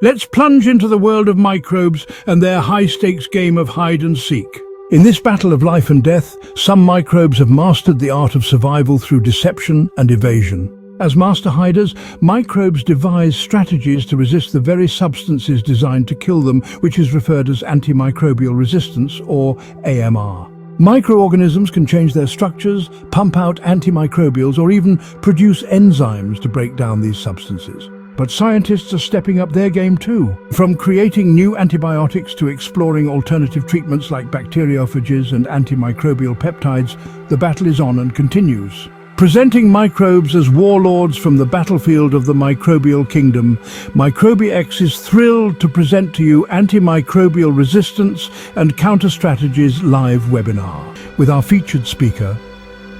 Let's plunge into the world of microbes and their high-stakes game of hide and seek. In this battle of life and death, some microbes have mastered the art of survival through deception and evasion. As master hiders, microbes devise strategies to resist the very substances designed to kill them, which is referred as antimicrobial resistance, or AMR. Microorganisms can change their structures, pump out antimicrobials, or even produce enzymes to break down these substances. But scientists are stepping up their game too. From creating new antibiotics to exploring alternative treatments like bacteriophages and antimicrobial peptides, the battle is on and continues. Presenting microbes as warlords from the battlefield of the microbial kingdom, microbiaX is thrilled to present to you Antimicrobial Resistance and Counterstrategies live webinar with our featured speaker,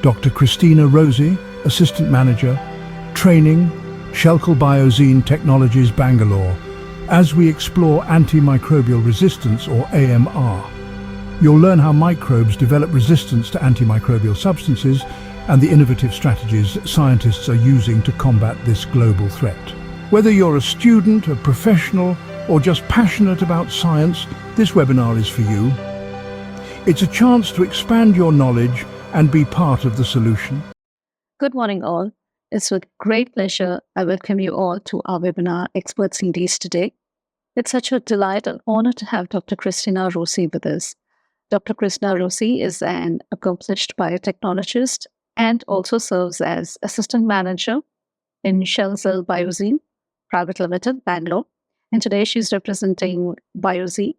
Dr Christina Rosy, Assistant Manager, Training, Shelcel Biozeen Technologies, Bangalore, as we explore antimicrobial resistance, or AMR. You'll learn how microbes develop resistance to antimicrobial substances and the innovative strategies scientists are using to combat this global threat. Whether you're a student, a professional, or just passionate about science, this webinar is for you. It's a chance to expand your knowledge and be part of the solution. Good morning, all. It's with great pleasure I welcome you all to our webinar, Experts in These today. It's such a delight and honor to have Dr. Christina Rosy with us. Dr. Christina Rosy is an accomplished biotechnologist and also serves as Assistant Manager in Shelcel Biozeen Private Limited, Bangalore. And today she's representing Biozeen.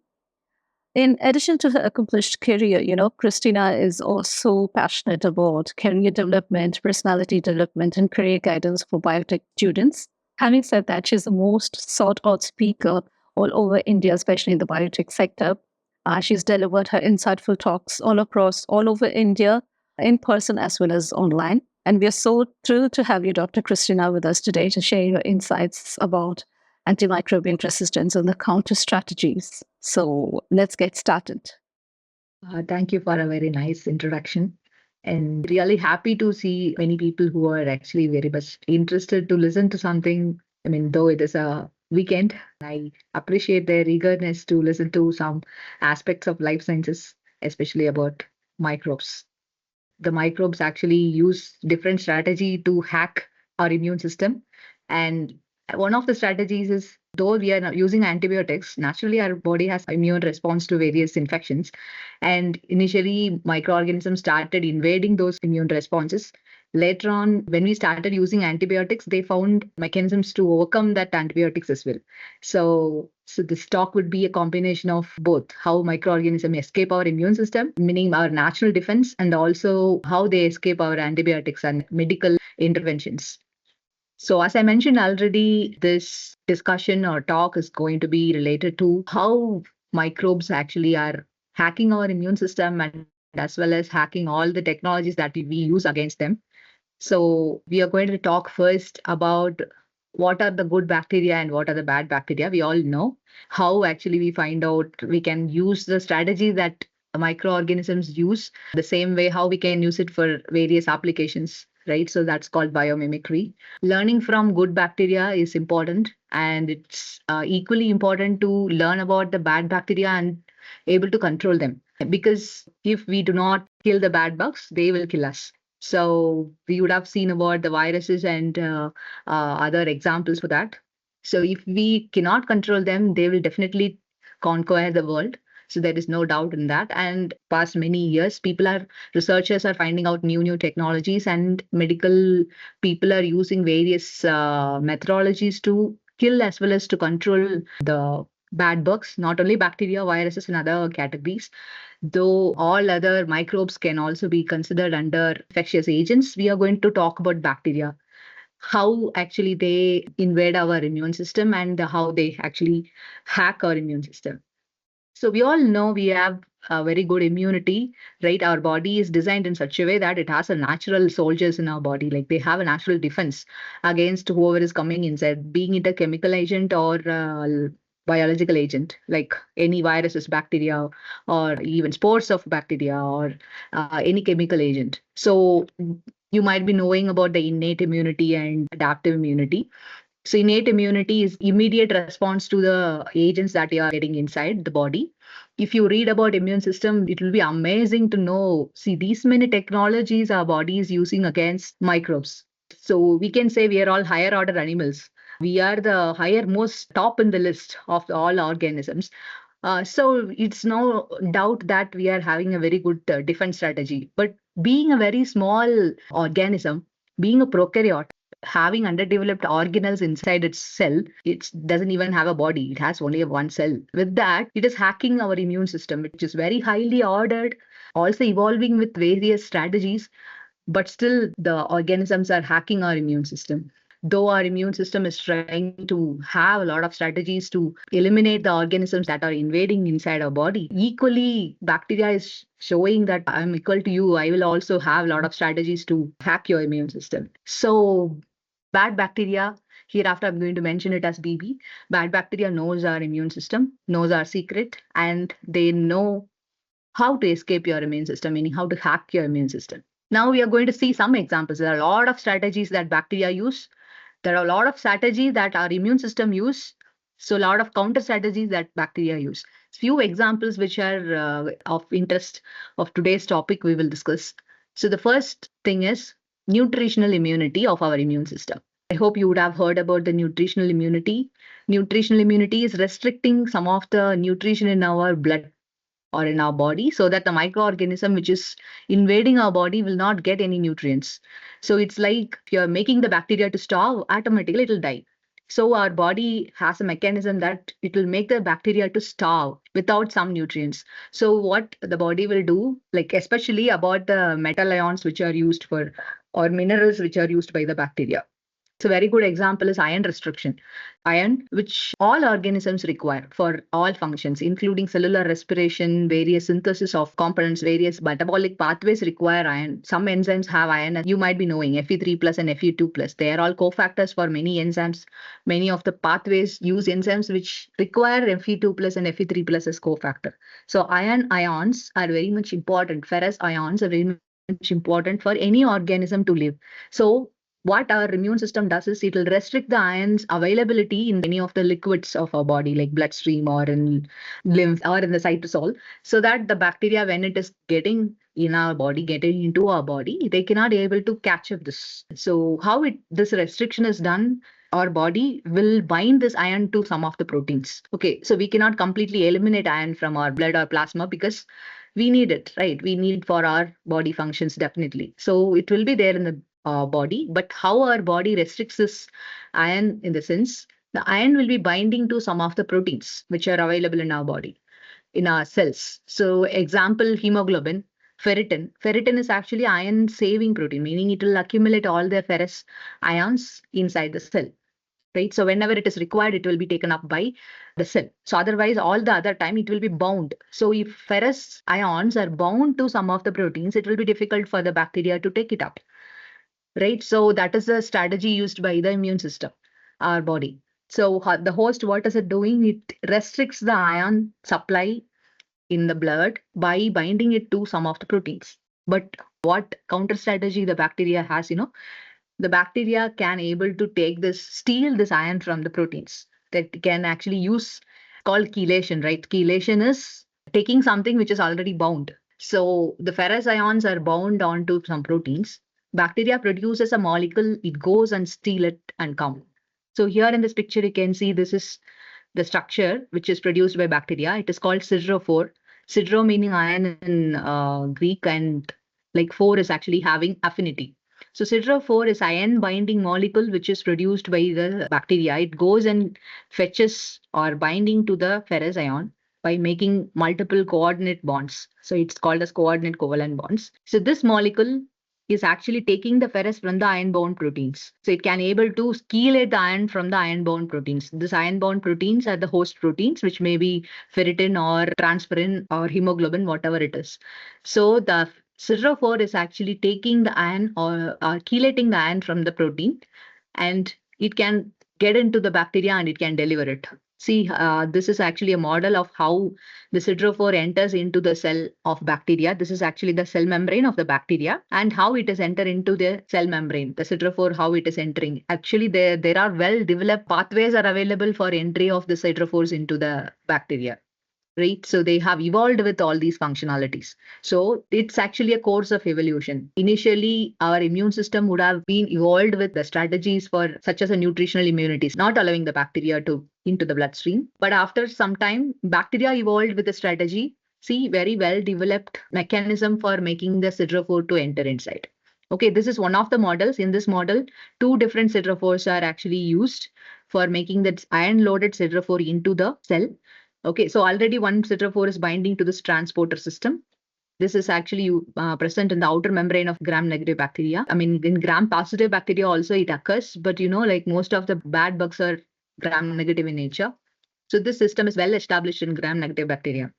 In addition to her accomplished career, Christina is also passionate about career development, personality development, and career guidance for biotech students. Having said that, she's the most sought-out speaker all over India, especially in the biotech sector. She's delivered her insightful talks all over India, in person as well as online. And we're so thrilled to have you, Dr. Christina, with us today to share your insights about antimicrobial resistance and the counter strategies. So let's get started. Thank you for a very nice introduction. And really happy to see many people who are actually very much interested to listen to something. I mean, though it is a weekend, I appreciate their eagerness to listen to some aspects of life sciences, especially about microbes. The microbes actually use different strategy to hack our immune system. And one of the strategies is, though we are not using antibiotics, naturally our body has immune response to various infections. And initially, microorganisms started invading those immune responses. Later on, when we started using antibiotics, they found mechanisms to overcome that antibiotics as well. So this talk would be a combination of both how microorganisms escape our immune system, meaning our natural defense, and also how they escape our antibiotics and medical interventions. So as I mentioned already, this discussion or talk is going to be related to how microbes actually are hacking our immune system and as well as hacking all the technologies that we use against them. So we are going to talk first about what are the good bacteria and what are the bad bacteria. We all know how actually we find out we can use the strategy that microorganisms use the same way how we can use it for various applications, right? So that's called biomimicry. Learning from good bacteria is important, and it's equally important to learn about the bad bacteria and able to control them, because if we do not kill the bad bugs, they will kill us. So we would have seen about the viruses and other examples for that. So if we cannot control them, they will definitely conquer the world. So there is no doubt in that. And past many years, researchers are finding out new technologies, and medical people are using various methodologies to kill as well as to control the bad bugs, not only bacteria, viruses, and other categories. Though all other microbes can also be considered under infectious agents, we are going to talk about bacteria, how actually they invade our immune system and how they actually hack our immune system. So we all know we have a very good immunity, right? Our body is designed in such a way that it has a natural soldiers in our body, like they have a natural defense against whoever is coming inside, being it a chemical agent or biological agent, like any viruses, bacteria, or even spores of bacteria, or any chemical agent. So you might be knowing about the innate immunity and adaptive immunity. So innate immunity is immediate response to the agents that you are getting inside the body. If you read about immune system, it will be amazing to know, see, these many technologies our body is using against microbes. So we can say we are all higher order animals. We are the higher most top in the list of all organisms. So it's no doubt that we are having a very good defense strategy. But being a very small organism, being a prokaryote, having underdeveloped organelles inside its cell, it doesn't even have a body. It has only one cell. With that, it is hacking our immune system, which is very highly ordered, also evolving with various strategies, but still the organisms are hacking our immune system. Though our immune system is trying to have a lot of strategies to eliminate the organisms that are invading inside our body, equally bacteria is showing that I'm equal to you. I will also have a lot of strategies to hack your immune system. So bad bacteria, hereafter I'm going to mention it as BB. Bad bacteria knows our immune system, knows our secret, and they know how to escape your immune system, meaning how to hack your immune system. Now we are going to see some examples. There are a lot of strategies that bacteria use. There are a lot of strategies that our immune system use. So a lot of counter strategies that bacteria use. Few examples which are of interest of today's topic we will discuss. So the first thing is nutritional immunity of our immune system. I hope you would have heard about the nutritional immunity. Nutritional immunity is restricting some of the nutrition in our blood or in our body so that the microorganism which is invading our body will not get any nutrients. So it's like if you're making the bacteria to starve, automatically it will die. So our body has a mechanism that it will make the bacteria to starve without some nutrients. So what the body will do, like especially about the metal ions which are used for, or minerals which are used by the bacteria. So very good example is iron restriction. Iron, which all organisms require for all functions, including cellular respiration, various synthesis of components, various metabolic pathways require iron. Some enzymes have iron, you might be knowing, Fe3 plus and Fe2 plus. They are all cofactors for many enzymes. Many of the pathways use enzymes which require Fe2 plus and Fe3 plus as cofactor. So iron ions are very much important. Ferrous ions are very much important for any organism to live. So what our immune system does is it will restrict the ions availability in any of the liquids of our body, like bloodstream or in lymph or in the cytosol, so that the bacteria, when it is getting in our body, getting into our body, they cannot be able to catch up this. So how this restriction is done, our body will bind this iron to some of the proteins. Okay, so we cannot completely eliminate iron from our blood or plasma because we need it, right? We need it for our body functions, definitely. So it will be there in the body, but how our body restricts this iron in the sense the iron will be binding to some of the proteins which are available in our body, in our cells. So example, hemoglobin, ferritin. Ferritin is actually iron saving protein, meaning it will accumulate all the ferrous ions inside the cell. Right. So whenever it is required, it will be taken up by the cell. So otherwise, all the other time it will be bound. So if ferrous ions are bound to some of the proteins, it will be difficult for the bacteria to take it up. Right. So that is the strategy used by the immune system, our body. So the host, what is it doing? It restricts the ion supply in the blood by binding it to some of the proteins. But what counter strategy the bacteria has, the bacteria can able to steal this iron from the proteins that can actually use, called chelation, right? Chelation is taking something which is already bound. So the ferrous ions are bound onto some proteins. Bacteria produces a molecule, it goes and steal it and come. So here in this picture, you can see this is the structure which is produced by bacteria. It is called siderophore. Sidero meaning iron in Greek, and like four is actually having affinity. So siderophore is iron binding molecule which is produced by the bacteria. It goes and fetches or binding to the ferrous ion by making multiple coordinate bonds. So it's called as coordinate covalent bonds. So this molecule is actually taking the ferrous from the iron-bound proteins. So it can able to chelate the iron from the iron-bound proteins. These iron-bound proteins are the host proteins, which may be ferritin or transferrin or hemoglobin, whatever it is. So the siderophore is actually taking the iron or chelating the iron from the protein, and it can get into the bacteria and it can deliver it. See, this is actually a model of how the siderophore enters into the cell of bacteria. This is actually the cell membrane of the bacteria and how it is entered into the cell membrane. The siderophore, how it is entering. Actually, there are well-developed pathways are available for entry of the siderophores into the bacteria. Right, so they have evolved with all these functionalities. So it's actually a course of evolution. Initially our immune system would have been evolved with the strategies for such as a nutritional immunities, not allowing the bacteria to into the bloodstream. But after some time bacteria evolved with a strategy, see, very well developed mechanism for making the siderophore to enter inside. Okay, this is one of the models. In this model, two different siderophores are actually used for making that iron loaded siderophore into the cell. Okay, so already one siderophore is binding to this transporter system. This is actually present in the outer membrane of gram-negative bacteria. I mean, in gram-positive bacteria also it occurs, but like most of the bad bugs are gram-negative in nature. So this system is well established in gram-negative bacteria.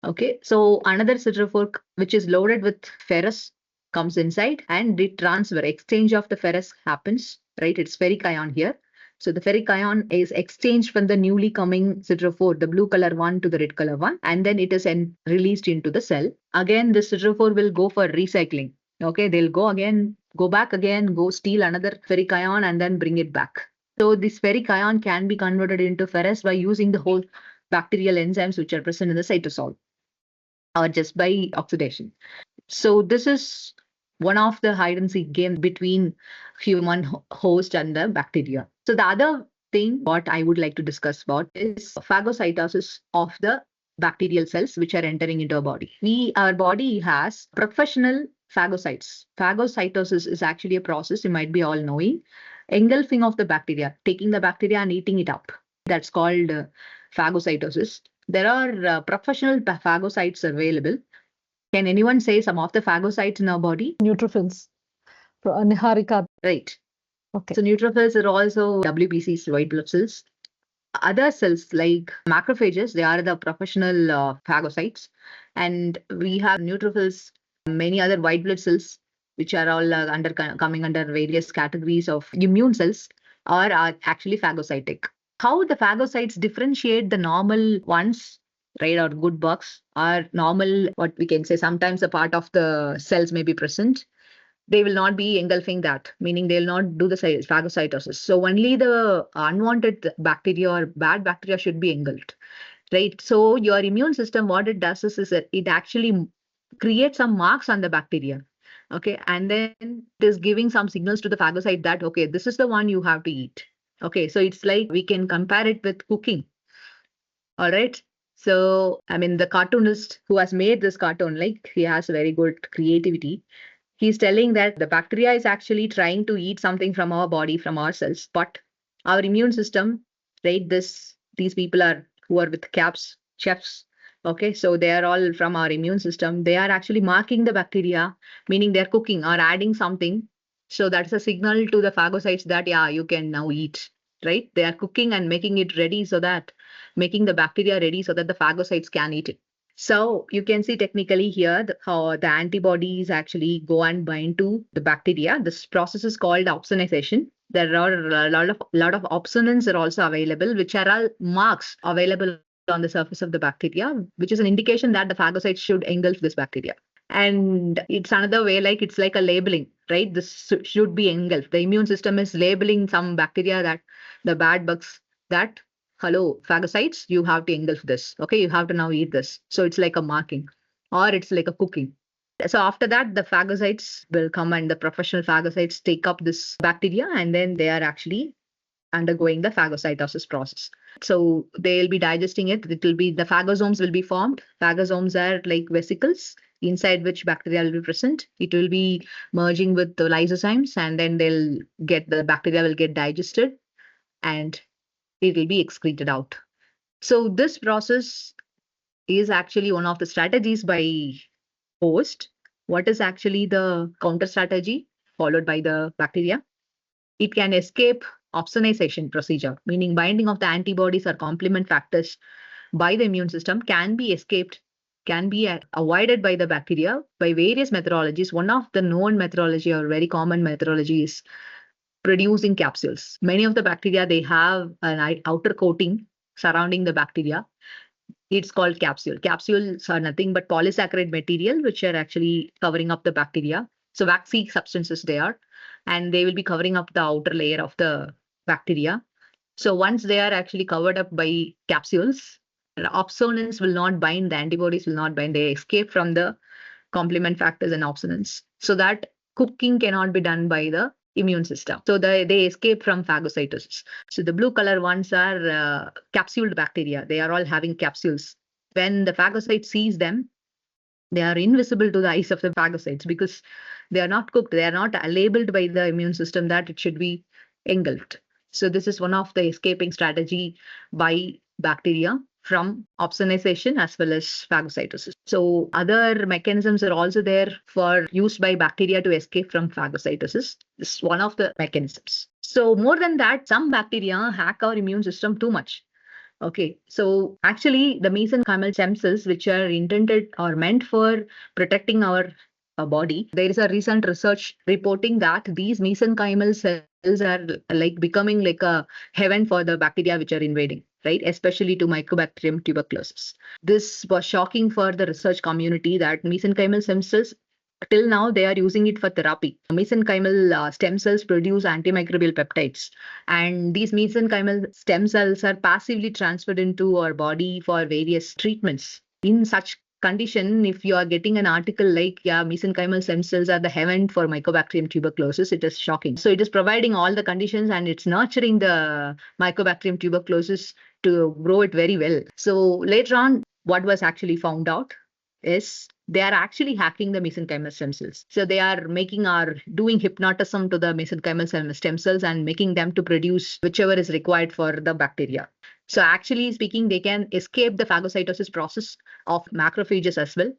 Okay, so another siderophore which is loaded with ferrous comes inside and the transfer, exchange of the ferrous happens, right? It's ferric ion here. So the ferric ion is exchanged from the newly coming siderophore, the blue color one to the red color one, and then it is released into the cell. Again, the siderophore will go for recycling. Okay, they'll go back again, go steal another ferric ion and then bring it back. So this ferric ion can be converted into ferrous by using the whole bacterial enzymes which are present in the cytosol or just by oxidation. So this is one of the hide and seek game between human host and the bacteria. So the other thing what I would like to discuss about is phagocytosis of the bacterial cells which are entering into our body. Our body has professional phagocytes. Phagocytosis is actually a process you might be all knowing. Engulfing of the bacteria, taking the bacteria and eating it up. That's called phagocytosis. There are professional phagocytes available. Can anyone say some of the phagocytes in our body? Neutrophils. Niharika. Right. Okay. So neutrophils are also WBCs, white blood cells. Other cells like macrophages, they are the professional phagocytes. And we have neutrophils, many other white blood cells, which are all coming under various categories of immune cells, are actually phagocytic. How the phagocytes differentiate the normal ones, right, or good bugs, are normal, what we can say, sometimes a part of the cells may be present. They will not be engulfing that, meaning they'll not do the phagocytosis. So only the unwanted bacteria or bad bacteria should be engulfed, right? So your immune system, what it does is that it actually creates some marks on the bacteria. Okay, and then it is giving some signals to the phagocyte that, okay, this is the one you have to eat. Okay, so it's like we can compare it with cooking. All right. So, I mean, the cartoonist who has made this cartoon, like he has very good creativity. He's telling that the bacteria is actually trying to eat something from our body, from our cells, but our immune system, right? These people are who are with caps, chefs. Okay, so they are all from our immune system. They are actually marking the bacteria, meaning they're cooking or adding something. So that's a signal to the phagocytes that, yeah, you can now eat, right? They are cooking and making it ready so that making the bacteria ready so that the phagocytes can eat it. So you can see technically here how the antibodies actually go and bind to the bacteria. This process is called opsonization. There are a lot of opsonins are also available, which are all marks available on the surface of the bacteria, which is an indication that the phagocytes should engulf this bacteria. And it's another way, like it's like a labeling, right? This should be engulfed. The immune system is labeling some bacteria, that the bad bugs, that hello, phagocytes, you have to engulf this. Okay, you have to now eat this. So it's like a marking or it's like a cooking. So after that, the phagocytes will come and the professional phagocytes take up this bacteria and then they are actually undergoing the phagocytosis process. So they'll be digesting it. It will be the phagosomes will be formed. Phagosomes are like vesicles inside which bacteria will be present. It will be merging with the lysozymes and then the bacteria will get digested and it will be excreted out. So this process is actually one of the strategies by host. What is actually the counter strategy followed by the bacteria? It can escape opsonization procedure, meaning binding of the antibodies or complement factors by the immune system can be escaped, can be avoided by the bacteria by various methodologies. One of the known methodology or very common methodology is producing capsules. Many of the bacteria, they have an outer coating surrounding the bacteria. It's called capsule. Capsules are nothing but polysaccharide material which are actually covering up the bacteria. So waxy substances they are, and they will be covering up the outer layer of the bacteria. So once they are actually covered up by capsules, the opsonins will not bind, the antibodies will not bind. They escape from the complement factors and opsonins, so that cooking cannot be done by the immune system. So they escape from phagocytosis. So the blue color ones are capsuled bacteria. They are all having capsules. When the phagocyte sees them, they are invisible to the eyes of the phagocytes because they are not cooked. They are not labeled by the immune system that it should be engulfed. So this is one of the escaping strategy by bacteria from opsonization as well as phagocytosis. So other mechanisms are also there for used by bacteria to escape from phagocytosis. This is one of the mechanisms. So more than that, some bacteria hack our immune system too much. Okay, so actually the mesenchymal stem cells, which are intended or meant for protecting our body, there is a recent research reporting that these mesenchymal cells are like becoming like a heaven for the bacteria which are invading, right? Especially to Mycobacterium tuberculosis. This was shocking for the research community that mesenchymal stem cells till now they are using it for therapy. Mesenchymal stem cells produce antimicrobial peptides, and these mesenchymal stem cells are passively transferred into our body for various treatments. In such condition, if you are getting an article like, yeah, mesenchymal stem cells are the heaven for Mycobacterium tuberculosis, it is shocking. So it is providing all the conditions and it's nurturing the Mycobacterium tuberculosis to grow it very well. So later on, what was actually found out is they are actually hacking the mesenchymal stem cells. So they are doing hypnotism to the mesenchymal stem cells and making them to produce whichever is required for the bacteria. So actually speaking, they can escape the phagocytosis process of macrophages as well.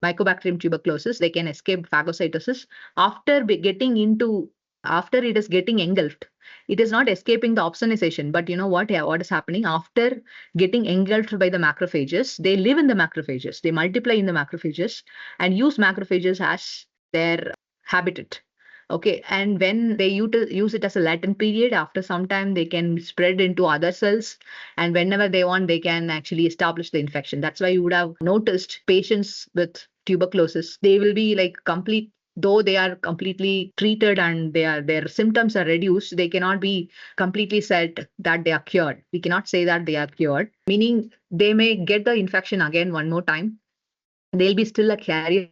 Mycobacterium tuberculosis, they can escape phagocytosis after it is getting engulfed. It is not escaping the opsonization, but you know what? Yeah, what is happening after getting engulfed by the macrophages? They live in the macrophages, they multiply in the macrophages and use macrophages as their habitat. Okay, and when they use it as a latent period, after some time they can spread into other cells, and whenever they want, they can actually establish the infection. That's why you would have noticed patients with tuberculosis, they will be like complete, though they are completely treated and their symptoms are reduced, they cannot be completely said that they are cured. We cannot say that they are cured, meaning they may get the infection again one more time. They'll be still a carrier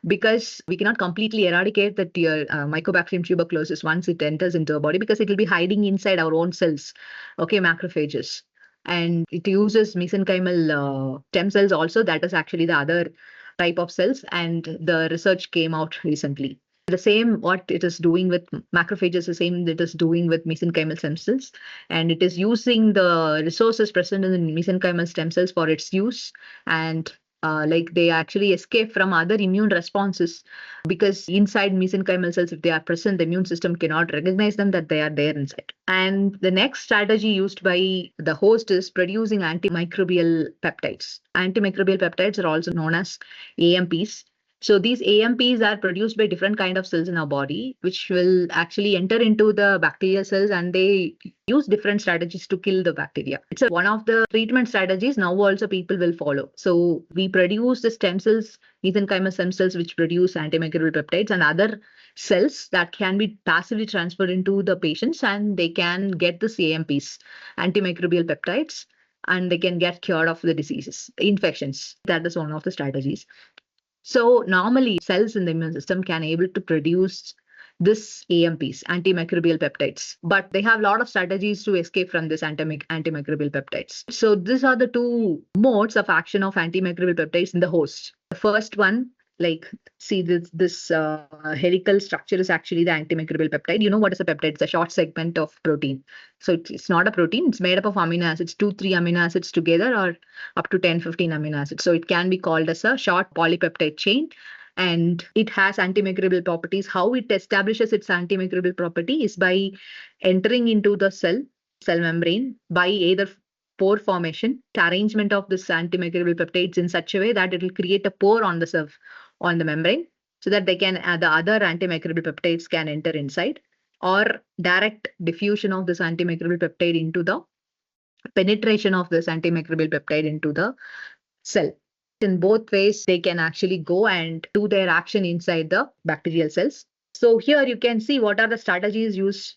because we cannot completely eradicate the Mycobacterium tuberculosis once it enters into our body, because it will be hiding inside our own cells, okay, macrophages. And it uses mesenchymal stem cells also. That is actually the other type of cells, and the research came out recently. The same what it is doing with macrophages, the same it is doing with mesenchymal stem cells, and it is using the resources present in the mesenchymal stem cells for its use. And like they actually escape from other immune responses, because inside mesenchymal cells, if they are present, the immune system cannot recognize them that they are there inside. And the next strategy used by the host is producing antimicrobial peptides. Antimicrobial peptides are also known as AMPs. So these AMPs are produced by different kind of cells in our body, which will actually enter into the bacterial cells, and they use different strategies to kill the bacteria. It's one of the treatment strategies now also people will follow. So we produce the stem cells, mesenchymal stem cells, which produce antimicrobial peptides, and other cells that can be passively transferred into the patients, and they can get the AMPs, antimicrobial peptides, and they can get cured of the diseases, infections. That is one of the strategies. So normally cells in the immune system can able to produce this AMPs, antimicrobial peptides, but they have a lot of strategies to escape from this antimicrobial peptides. So these are the two modes of action of antimicrobial peptides in the host. The first one, like see this helical structure is actually the antimicrobial peptide. You know what is a peptide? It's a short segment of protein. So it's not a protein. It's made up of amino acids, 2-3 amino acids together, or up to 10-15 amino acids. So it can be called as a short polypeptide chain, and it has antimicrobial properties. How it establishes its antimicrobial property is by entering into the cell membrane by either pore formation, the arrangement of this antimicrobial peptides in such a way that it will create a pore on the membrane, so that they can the other antimicrobial peptides can enter inside, or direct diffusion of this antimicrobial peptide into the penetration of this antimicrobial peptide into the cell. In both ways, they can actually go and do their action inside the bacterial cells. So here you can see what are the strategies used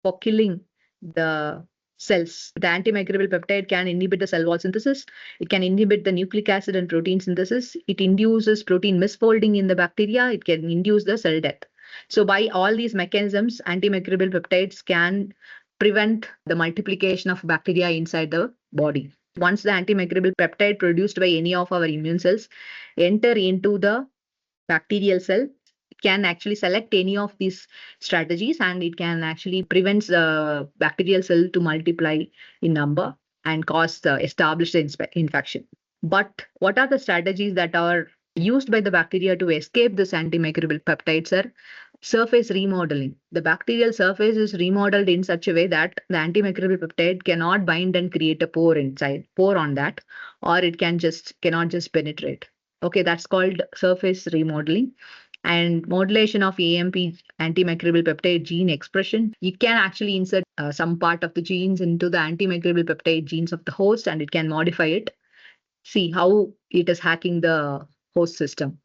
for killing the cells. The antimicrobial peptide can inhibit the cell wall synthesis. It can inhibit the nucleic acid and protein synthesis. It induces protein misfolding in the bacteria. It can induce the cell death. So by all these mechanisms, antimicrobial peptides can prevent the multiplication of bacteria inside the body. Once the antimicrobial peptide produced by any of our immune cells enter into the bacterial cell, it can actually select any of these strategies, and it can actually prevent the bacterial cell to multiply in number and cause the established infection. But what are the strategies that are used by the bacteria to escape this antimicrobial peptides? Are surface remodeling. The bacterial surface is remodeled in such a way that the antimicrobial peptide cannot bind and create a pore on that, or it cannot just penetrate. Okay, that's called surface remodeling. And modulation of AMP, antimicrobial peptide gene expression. You can actually insert some part of the genes into the antimicrobial peptide genes of the host, and it can modify it. See how it is hacking the host system.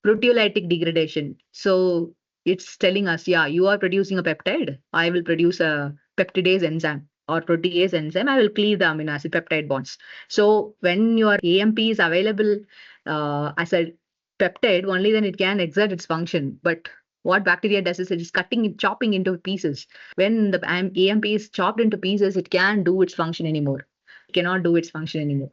Proteolytic degradation. So it's telling us, yeah, you are producing a peptide. I will produce a peptidase enzyme or protease enzyme. I will cleave the amino acid peptide bonds. So when your AMP is available as a peptide, only then it can exert its function. But what bacteria does is it is chopping into pieces. When the AMP is chopped into pieces, it can't do its function anymore. It cannot do its function anymore.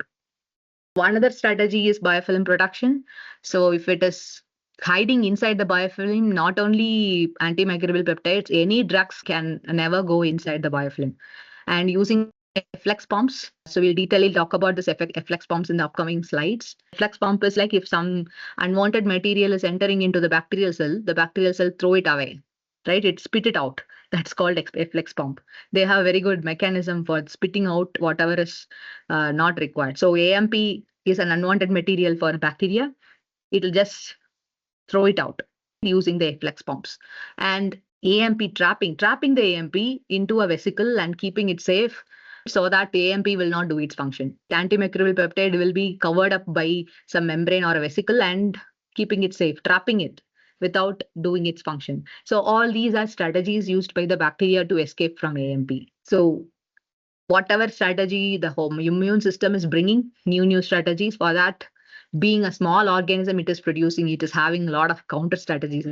One other strategy is biofilm production. So if it is hiding inside the biofilm, not only antimicrobial peptides, any drugs can never go inside the biofilm. And using efflux pumps. So we'll detailedly talk about this efflux pumps in the upcoming slides. Efflux pump is like if some unwanted material is entering into the bacterial cell throw it away, right? It spit it out. That's called efflux pump. They have a very good mechanism for spitting out whatever is not required. So AMP is an unwanted material for bacteria. It'll just throw it out using the efflux pumps. And AMP trapping the AMP into a vesicle and keeping it safe so that the AMP will not do its function. The antimicrobial peptide will be covered up by some membrane or a vesicle and keeping it safe, trapping it without doing its function. So all these are strategies used by the bacteria to escape from AMP. So whatever strategy the home immune system is bringing, new strategies for that, being a small organism, it is having a lot of counter strategies.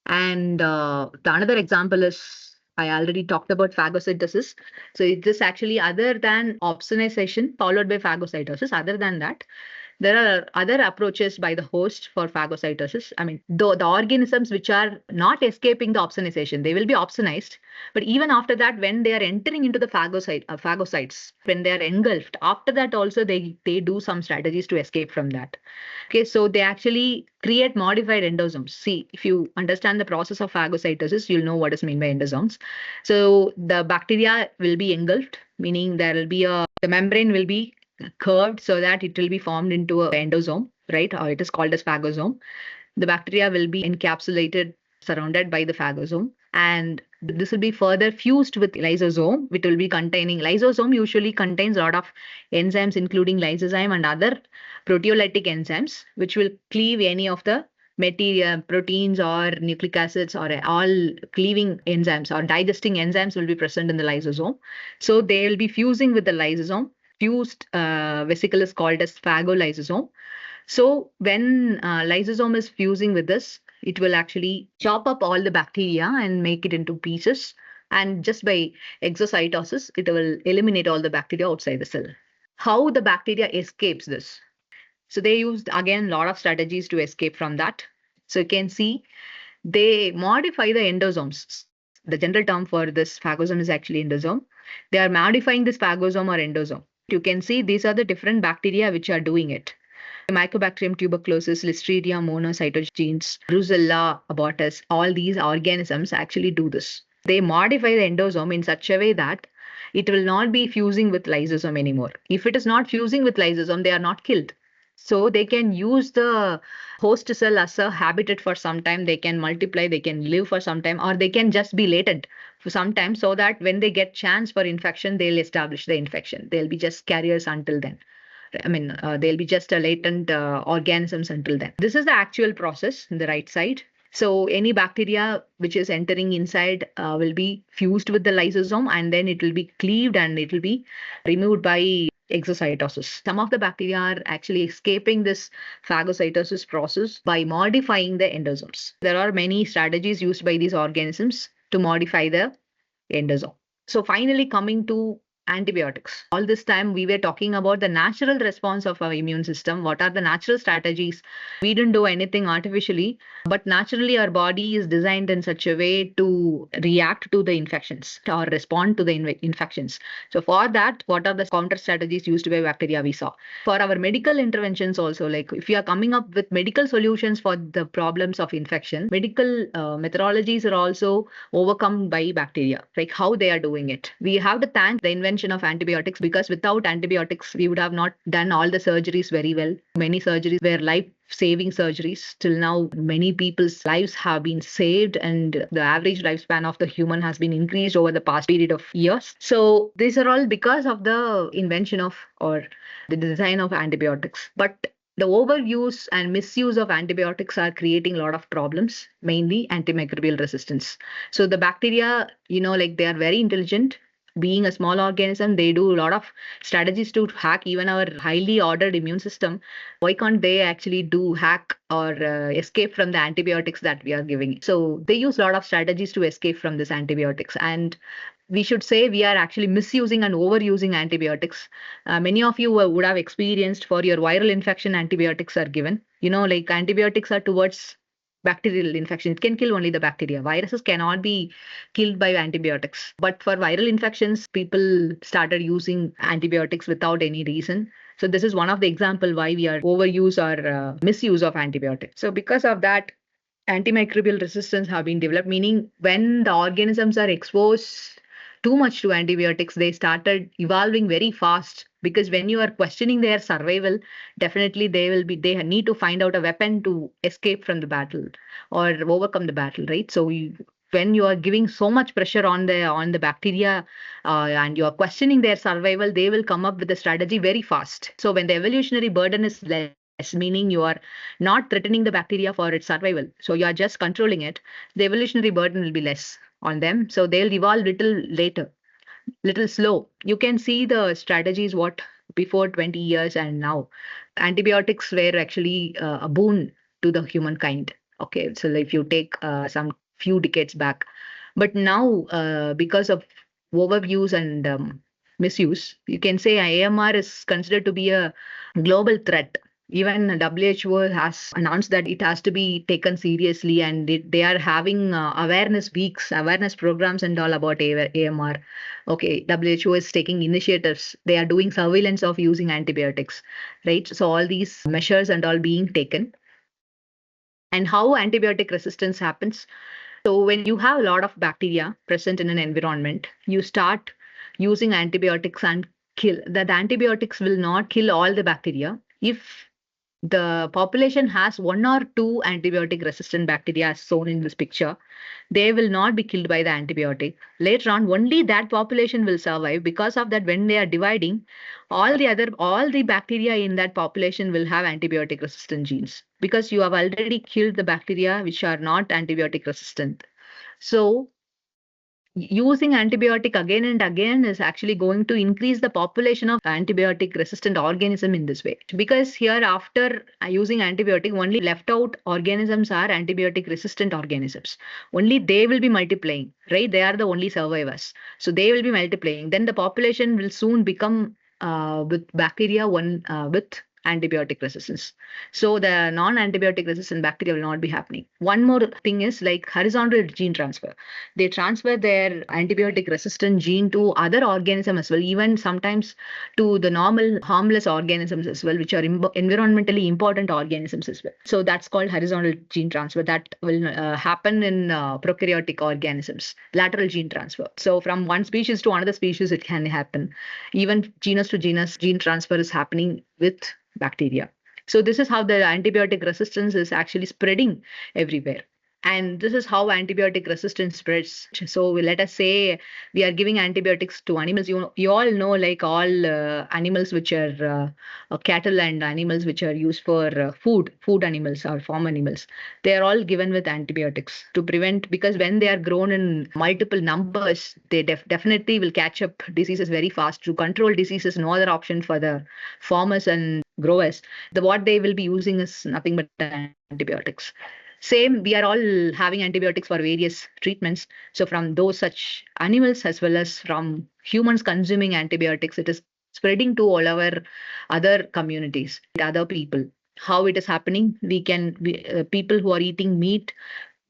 And the another example is, I already talked about phagocytosis. So it is actually other than opsonization followed by phagocytosis. Other than that, there are other approaches by the host for phagocytosis. I mean, the organisms which are not escaping the opsonization, they will be opsonized. But even after that, when they are entering into the phagocytes, when they are engulfed, after that also they do some strategies to escape from that. Okay, so they actually create modified endosomes. See, if you understand the process of phagocytosis, you'll know what is meant by endosomes. So the bacteria will be engulfed, meaning there will be the membrane will be curved so that it will be formed into an endosome, right? Or it is called as phagosome. The bacteria will be encapsulated, surrounded by the phagosome, and this will be further fused with lysosome, which will be containing lysosome usually contains a lot of enzymes, including lysozyme and other proteolytic enzymes, which will cleave any of the material, proteins or nucleic acids or all cleaving enzymes or digesting enzymes will be present in the lysosome. So they will be fusing with the lysosome. Fused vesicle is called as phagolysosome. So when lysosome is fusing with this, it will actually chop up all the bacteria and make it into pieces. And just by exocytosis, it will eliminate all the bacteria outside the cell. How the bacteria escapes this? So they used, again, a lot of strategies to escape from that. So you can see they modify the endosomes. The general term for this phagosome is actually endosome. They are modifying this phagosome or endosome. You can see these are the different bacteria which are doing it. Mycobacterium tuberculosis, Listeria monocytogenes, Brucella abortus, all these organisms actually do this. They modify the endosome in such a way that it will not be fusing with lysosome anymore. If it is not fusing with lysosome, they are not killed. So they can use the host cell as a habitat for some time. They can multiply, they can live for some time, or they can just be latent for some time, so that when they get chance for infection, they'll establish the infection. They'll be just carriers until then. They'll be just a latent organisms until then. This is the actual process in the right side. So any bacteria which is entering inside will be fused with the lysosome, and then it will be cleaved and it will be removed by exocytosis. Some of the bacteria are actually escaping this phagocytosis process by modifying the endosomes. There are many strategies used by these organisms to modify the endosome. So finally, coming to antibiotics. All this time we were talking about the natural response of our immune system. What are the natural strategies? We didn't do anything artificially, but naturally our body is designed in such a way to react to the infections or respond to the infections. So for that, what are the counter strategies used by bacteria we saw? For our medical interventions also, like if you are coming up with medical solutions for the problems of infection, medical methodologies are also overcome by bacteria, like how they are doing it. We have to thank the invention of antibiotics, because without antibiotics, we would have not done all the surgeries very well. Many surgeries were life-saving surgeries. Till now, many people's lives have been saved, and the average lifespan of the human has been increased over the past period of years. So these are all because of the invention of, or the design of, antibiotics. But the overuse and misuse of antibiotics are creating a lot of problems, mainly antimicrobial resistance. So the bacteria, like they are very intelligent. Being a small organism, they do a lot of strategies to hack even our highly ordered immune system. Why can't they actually do hack or escape from the antibiotics that we are giving? So they use a lot of strategies to escape from this antibiotics. And we should say we are actually misusing and overusing antibiotics. Many of you would have experienced, for your viral infection, antibiotics are given. Like antibiotics are towards bacterial infection. It can kill only the bacteria. Viruses cannot be killed by antibiotics. But for viral infections, people started using antibiotics without any reason. So this is one of the example why we are overuse or misuse of antibiotics. So because of that, antimicrobial resistance have been developed, meaning when the organisms are exposed too much to antibiotics, they started evolving very fast. Because when you are questioning their survival, definitely they need to find out a weapon to escape from the battle or overcome the battle, right? So when you are giving so much pressure on the bacteria and you are questioning their survival, they will come up with a strategy very fast. So when the evolutionary burden is less, meaning you are not threatening the bacteria for its survival, so you are just controlling it, the evolutionary burden will be less on them. So they'll evolve little later, little slow. You can see the strategies what before 20 years and now. Antibiotics were actually a boon to the humankind. Okay, so if you take some few decades back, but now because of overuse and misuse, you can say AMR is considered to be a global threat. Even WHO has announced that it has to be taken seriously, and they are having awareness weeks, awareness programs, and all about AMR. Okay, WHO is taking initiatives. They are doing surveillance of using antibiotics, right? So all these measures and all being taken. And how antibiotic resistance happens? So when you have a lot of bacteria present in an environment, you start using antibiotics and kill. That antibiotics will not kill all the bacteria. If the population has one or two antibiotic resistant bacteria as shown in this picture, they will not be killed by the antibiotic. Later on, only that population will survive. Because of that, when they are dividing, all the bacteria in that population will have antibiotic resistant genes, because you have already killed the bacteria which are not antibiotic resistant. So using antibiotic again and again is actually going to increase the population of antibiotic resistant organism in this way. Because here, after using antibiotic, only left out organisms are antibiotic resistant organisms. Only they will be multiplying, right? They are the only survivors. So they will be multiplying. Then the population will soon become with bacteria with antibiotic resistance. So the non-antibiotic resistant bacteria will not be happening. One more thing is like horizontal gene transfer. They transfer their antibiotic resistant gene to other organisms as well, even sometimes to the normal harmless organisms as well, which are environmentally important organisms as well. So that's called horizontal gene transfer. That will happen in prokaryotic organisms. Lateral gene transfer. So from one species to another species, it can happen. Even genus to genus gene transfer is happening with bacteria. So this is how the antibiotic resistance is actually spreading everywhere. And this is how antibiotic resistance spreads. So let us say we are giving antibiotics to animals. You all know, like all animals which are cattle and animals which are used for food animals or farm animals, they are all given with antibiotics to prevent, because when they are grown in multiple numbers, they definitely will catch up diseases very fast. To control diseases, no other option for the farmers and growers. What they will be using is nothing but antibiotics. Same, we are all having antibiotics for various treatments. So from those such animals as well as from humans consuming antibiotics, it is spreading to all our other communities, other people. How it is happening? People who are eating meat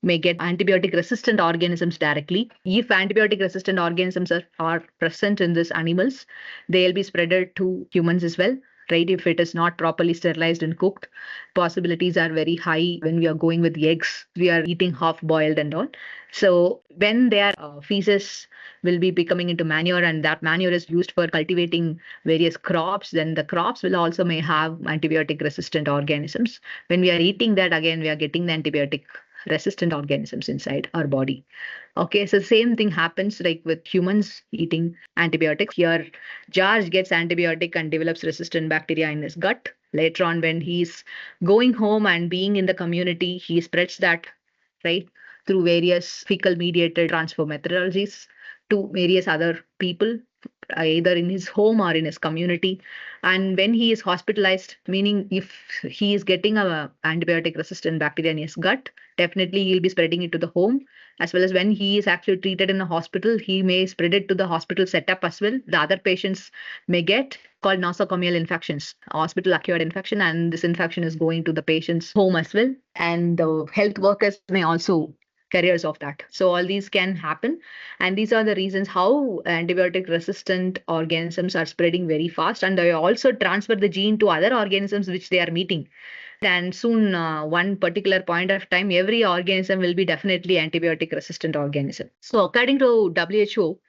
may get antibiotic resistant organisms directly. If antibiotic resistant organisms are present in these animals, they'll be spreaded to humans as well. Right? If it is not properly sterilized and cooked, possibilities are very high. When we are going with the eggs, we are eating half boiled and all. So when their feces will be becoming into manure, and that manure is used for cultivating various crops, then the crops will also may have antibiotic resistant organisms. When we are eating that, again we are getting the antibiotic resistant organisms inside our body. Okay, so same thing happens like with humans eating antibiotics. Here, George gets antibiotic and develops resistant bacteria in his gut. Later on, when he's going home and being in the community, he spreads that, right, through various fecal mediated transfer methodologies to various other people, either in his home or in his community. And when he is hospitalized, meaning if he is getting a antibiotic resistant bacteria in his gut, definitely he'll be spreading it to the home, as well as when he is actually treated in a hospital, he may spread it to the hospital setup as well. The other patients may get called nosocomial infections, hospital acquired infection, and this infection is going to the patient's home as well. And the health workers may also carriers of that. So all these can happen, and these are the reasons how antibiotic resistant organisms are spreading very fast, and they also transfer the gene to other organisms which they are meeting. And soon, one particular point of time, every organism will be definitely antibiotic resistant organism. So according to WHO,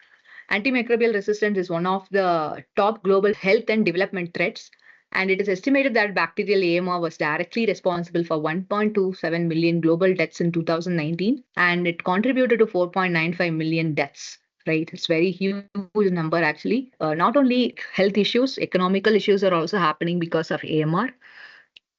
antimicrobial resistance is one of the top global health and development threats. And it is estimated that bacterial AMR was directly responsible for 1.27 million global deaths in 2019, and it contributed to 4.95 million deaths. Right, it's very huge number actually. Not only health issues, economical issues are also happening because of AMR.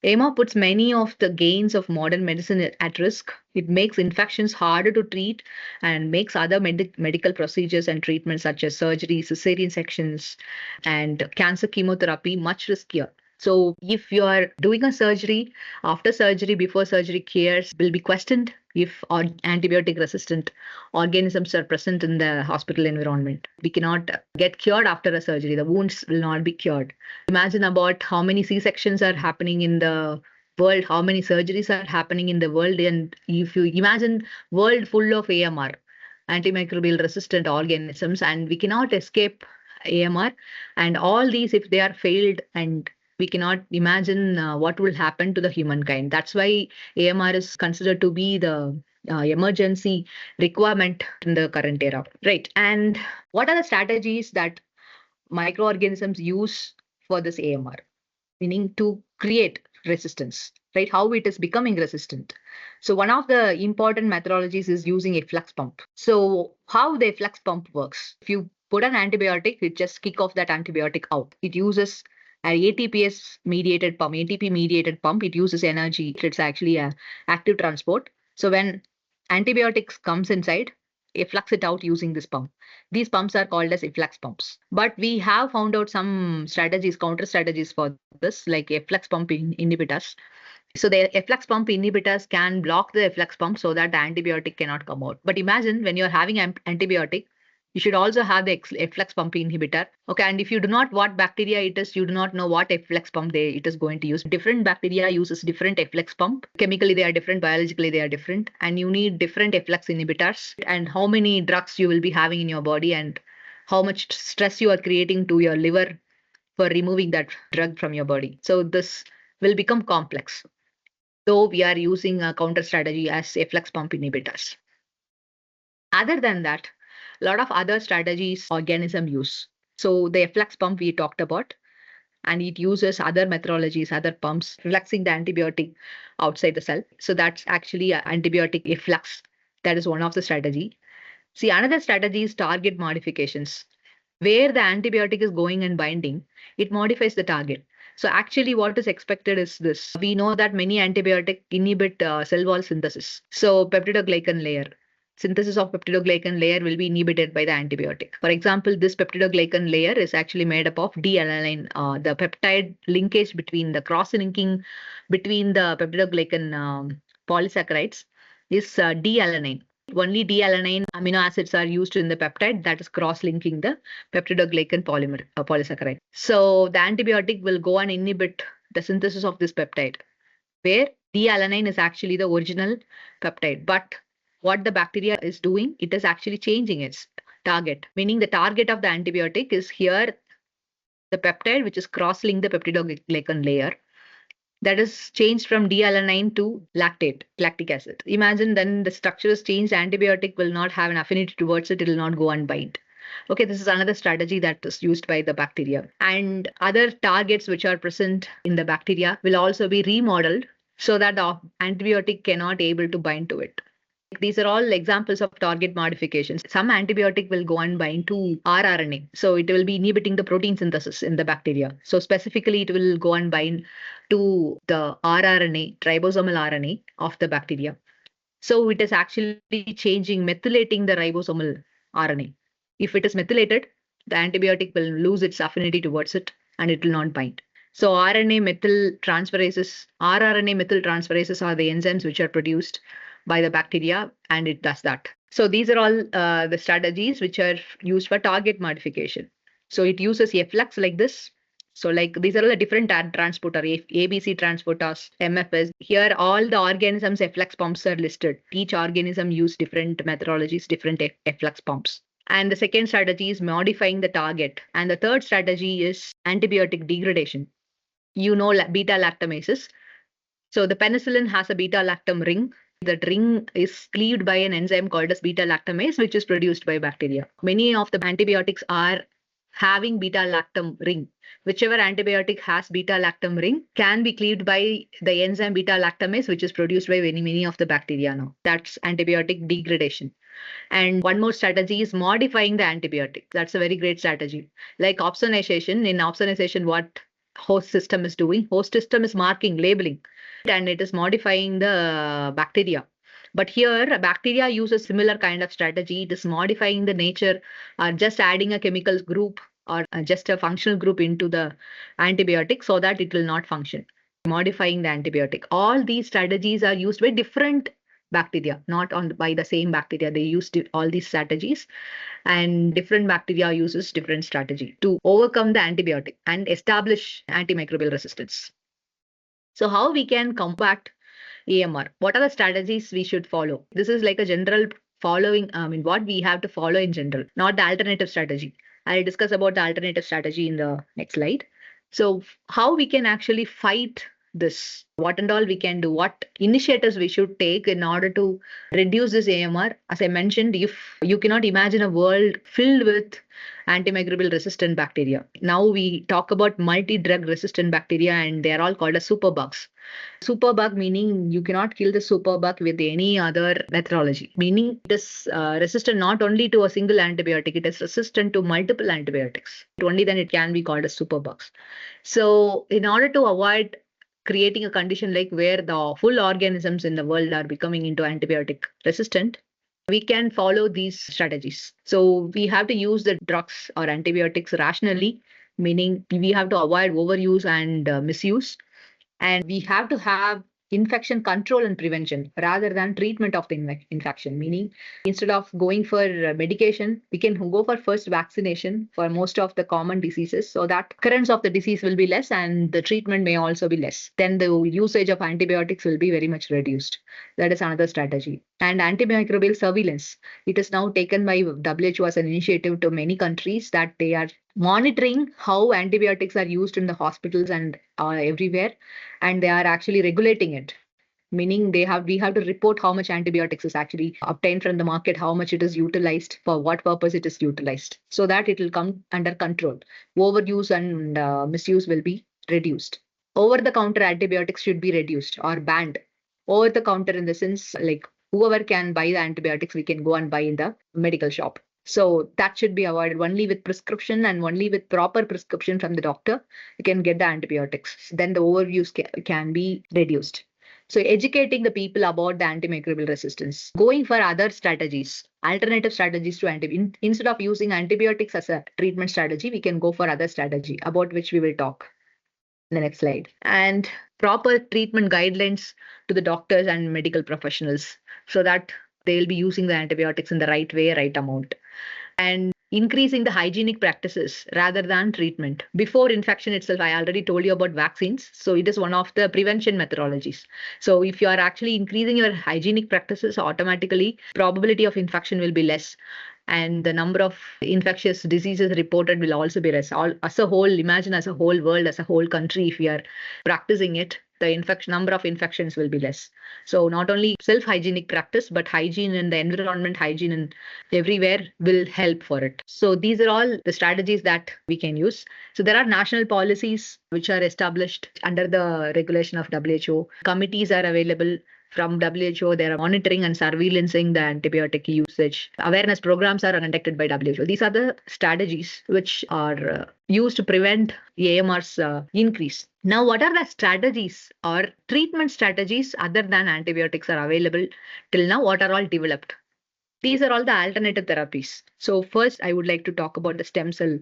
AMR puts many of the gains of modern medicine at risk. It makes infections harder to treat and makes other medical procedures and treatments such as surgery, cesarean sections, and cancer chemotherapy much riskier. So if you are doing a surgery, after surgery, before surgery cares will be questioned if antibiotic resistant organisms are present in the hospital environment. We cannot get cured after a surgery. The wounds will not be cured. Imagine about how many C-sections are happening in the world, how many surgeries are happening in the world. And if you imagine world full of AMR, antimicrobial resistant organisms, and we cannot escape AMR, and all these, if they are failed, and we cannot imagine what will happen to the humankind. That's why AMR is considered to be the emergency requirement in the current era. Right. And what are the strategies that microorganisms use for this AMR, meaning to create resistance, right? How it is becoming resistant. So one of the important methodologies is using a flux pump. So how the flux pump works? If you put an antibiotic, it just kick off that antibiotic out. It uses an ATPS mediated pump, ATP mediated pump. It uses energy. It's actually a active transport. So when antibiotics comes inside, efflux it out using this pump. These pumps are called as efflux pumps. But we have found out some strategies, counter strategies for this, like efflux pump inhibitors. So the efflux pump inhibitors can block the efflux pump so that the antibiotic cannot come out. But imagine when you're having antibiotic, you should also have the efflux pump inhibitor. Okay, and if you do not what bacteria it is, you do not know what efflux pump it is going to use. Different bacteria uses different efflux pump. Chemically they are different, biologically they are different, and you need different efflux inhibitors. And how many drugs you will be having in your body, and how much stress you are creating to your liver for removing that drug from your body. So this will become complex. So we are using a counter strategy as efflux pump inhibitors. Other than that, a lot of other strategies organism use. So the efflux pump we talked about. and it uses other methodologies, other pumps, fluxing the antibiotic outside the cell. So that's actually an antibiotic efflux. That is one of the strategy. See, another strategy is target modifications. Where the antibiotic is going and binding, it modifies the target. So actually what is expected is this. We know that many antibiotic inhibit cell wall synthesis. So peptidoglycan layer. Synthesis of peptidoglycan layer will be inhibited by the antibiotic. For example, this peptidoglycan layer is actually made up of D-alanine, the peptide linkage between the cross-linking between the peptidoglycan polysaccharides is D-alanine. Only D-alanine amino acids are used in the peptide that is cross-linking the peptidoglycan polysaccharide. So the antibiotic will go and inhibit the synthesis of this peptide, where D-alanine is actually the original peptide. But what the bacteria is doing, it is actually changing its target, meaning the target of the antibiotic is here the peptide which is cross-linked the peptidoglycan layer, that is changed from D-alanine to lactic acid. Imagine then the structure is changed, antibiotic will not have an affinity towards it, it will not go and bind. Okay, this is another strategy that is used by the bacteria. And other targets which are present in the bacteria will also be remodeled so that the antibiotic cannot able to bind to it. These are all examples of target modifications. Some antibiotic will go and bind to rRNA. So it will be inhibiting the protein synthesis in the bacteria. So specifically, it will go and bind to the rRNA, ribosomal RNA of the bacteria. So it is actually methylating the ribosomal RNA. If it is methylated, the antibiotic will lose its affinity towards it and it will not bind. So rRNA methyl transferases are the enzymes which are produced by the bacteria, and it does that. So these are all the strategies which are used for target modification. So it uses efflux like this. So like these are all the different transporter, ABC transporters, MFS. Here all the organisms efflux pumps are listed. Each organism use different methodologies, different efflux pumps. And the second strategy is modifying the target. And the third strategy is antibiotic degradation. You know beta lactamases. So the penicillin has a beta lactam ring. That ring is cleaved by an enzyme called as beta lactamase, which is produced by bacteria. Many of the antibiotics are having beta lactam ring. Whichever antibiotic has beta lactam ring can be cleaved by the enzyme beta lactamase, which is produced by many of the bacteria now. That's antibiotic degradation. And one more strategy is modifying the antibiotic. That's a very great strategy. Like opsonization. In opsonization, what host system is doing? Host system is marking, labeling, and it is modifying the bacteria. But here, bacteria uses similar kind of strategy. It is modifying the nature, or just adding a chemical group or just a functional group into the antibiotic so that it will not function. Modifying the antibiotic. All these strategies are used by different bacteria, not by the same bacteria. They use all these strategies, and different bacteria uses different strategy to overcome the antibiotic and establish antimicrobial resistance. So how we can combat AMR? What are the strategies we should follow? This is like a general following, what we have to follow in general, not the alternative strategy. I'll discuss about the alternative strategy in the next slide. So how we can actually fight this, what and all we can do, what initiatives we should take in order to reduce this AMR. As I mentioned, if you cannot imagine a world filled with antimicrobial resistant bacteria. Now we talk about multi-drug resistant bacteria, and they are all called as superbugs. Superbug meaning you cannot kill the superbug with any other methodology, meaning it is resistant not only to a single antibiotic, it is resistant to multiple antibiotics. Only then it can be called as superbugs. So in order to avoid creating a condition like where the full organisms in the world are becoming into antibiotic resistant, we can follow these strategies. So we have to use the drugs or antibiotics rationally, meaning we have to avoid overuse and misuse. And we have to have infection control and prevention rather than treatment of the infection, meaning instead of going for medication, we can go for first vaccination for most of the common diseases, so that occurrence of the disease will be less and the treatment may also be less. Then the usage of antibiotics will be very much reduced. That is another strategy. And antimicrobial surveillance. It is now taken by WHO as an initiative to many countries that they are monitoring how antibiotics are used in the hospitals and everywhere, and they are actually regulating it. meaning we have to report how much antibiotics is actually obtained from the market, how much it is utilized, for what purpose it is utilized, so that it will come under control. Overuse and misuse will be reduced. Over the counter antibiotics should be reduced or banned. Over the counter in the sense, like, whoever can buy the antibiotics, we can go and buy in the medical shop. So that should be avoided. Only with prescription and only with proper prescription from the doctor, you can get the antibiotics. Then the overuse can be reduced. So educating the people about the antimicrobial resistance, going for other strategies, alternative strategies to instead of using antibiotics as a treatment strategy, we can go for other strategy about which we will talk in the next slide. And proper treatment guidelines to the doctors and medical professionals so that they'll be using the antibiotics in the right way, right amount. And increasing the hygienic practices rather than treatment. Before infection itself, I already told you about vaccines. So it is one of the prevention methodologies. So if you are actually increasing your hygienic practices, automatically probability of infection will be less. And the number of infectious diseases reported will also be less. As a whole, imagine as a whole world, as a whole country, if we are practicing it, the number of infections will be less. So not only self-hygienic practice, but hygiene in the environment, hygiene in everywhere will help for it. So these are all the strategies that we can use. So there are national policies which are established under the regulation of WHO. Committees are available from WHO. They are monitoring and surveillancing the antibiotic usage. Awareness programs are conducted by WHO. These are the strategies which are used to prevent AMR's increase. Now, what are the strategies or treatment strategies other than antibiotics are available till now? What are all developed? These are all the alternative therapies. So first, I would like to talk about the stem cell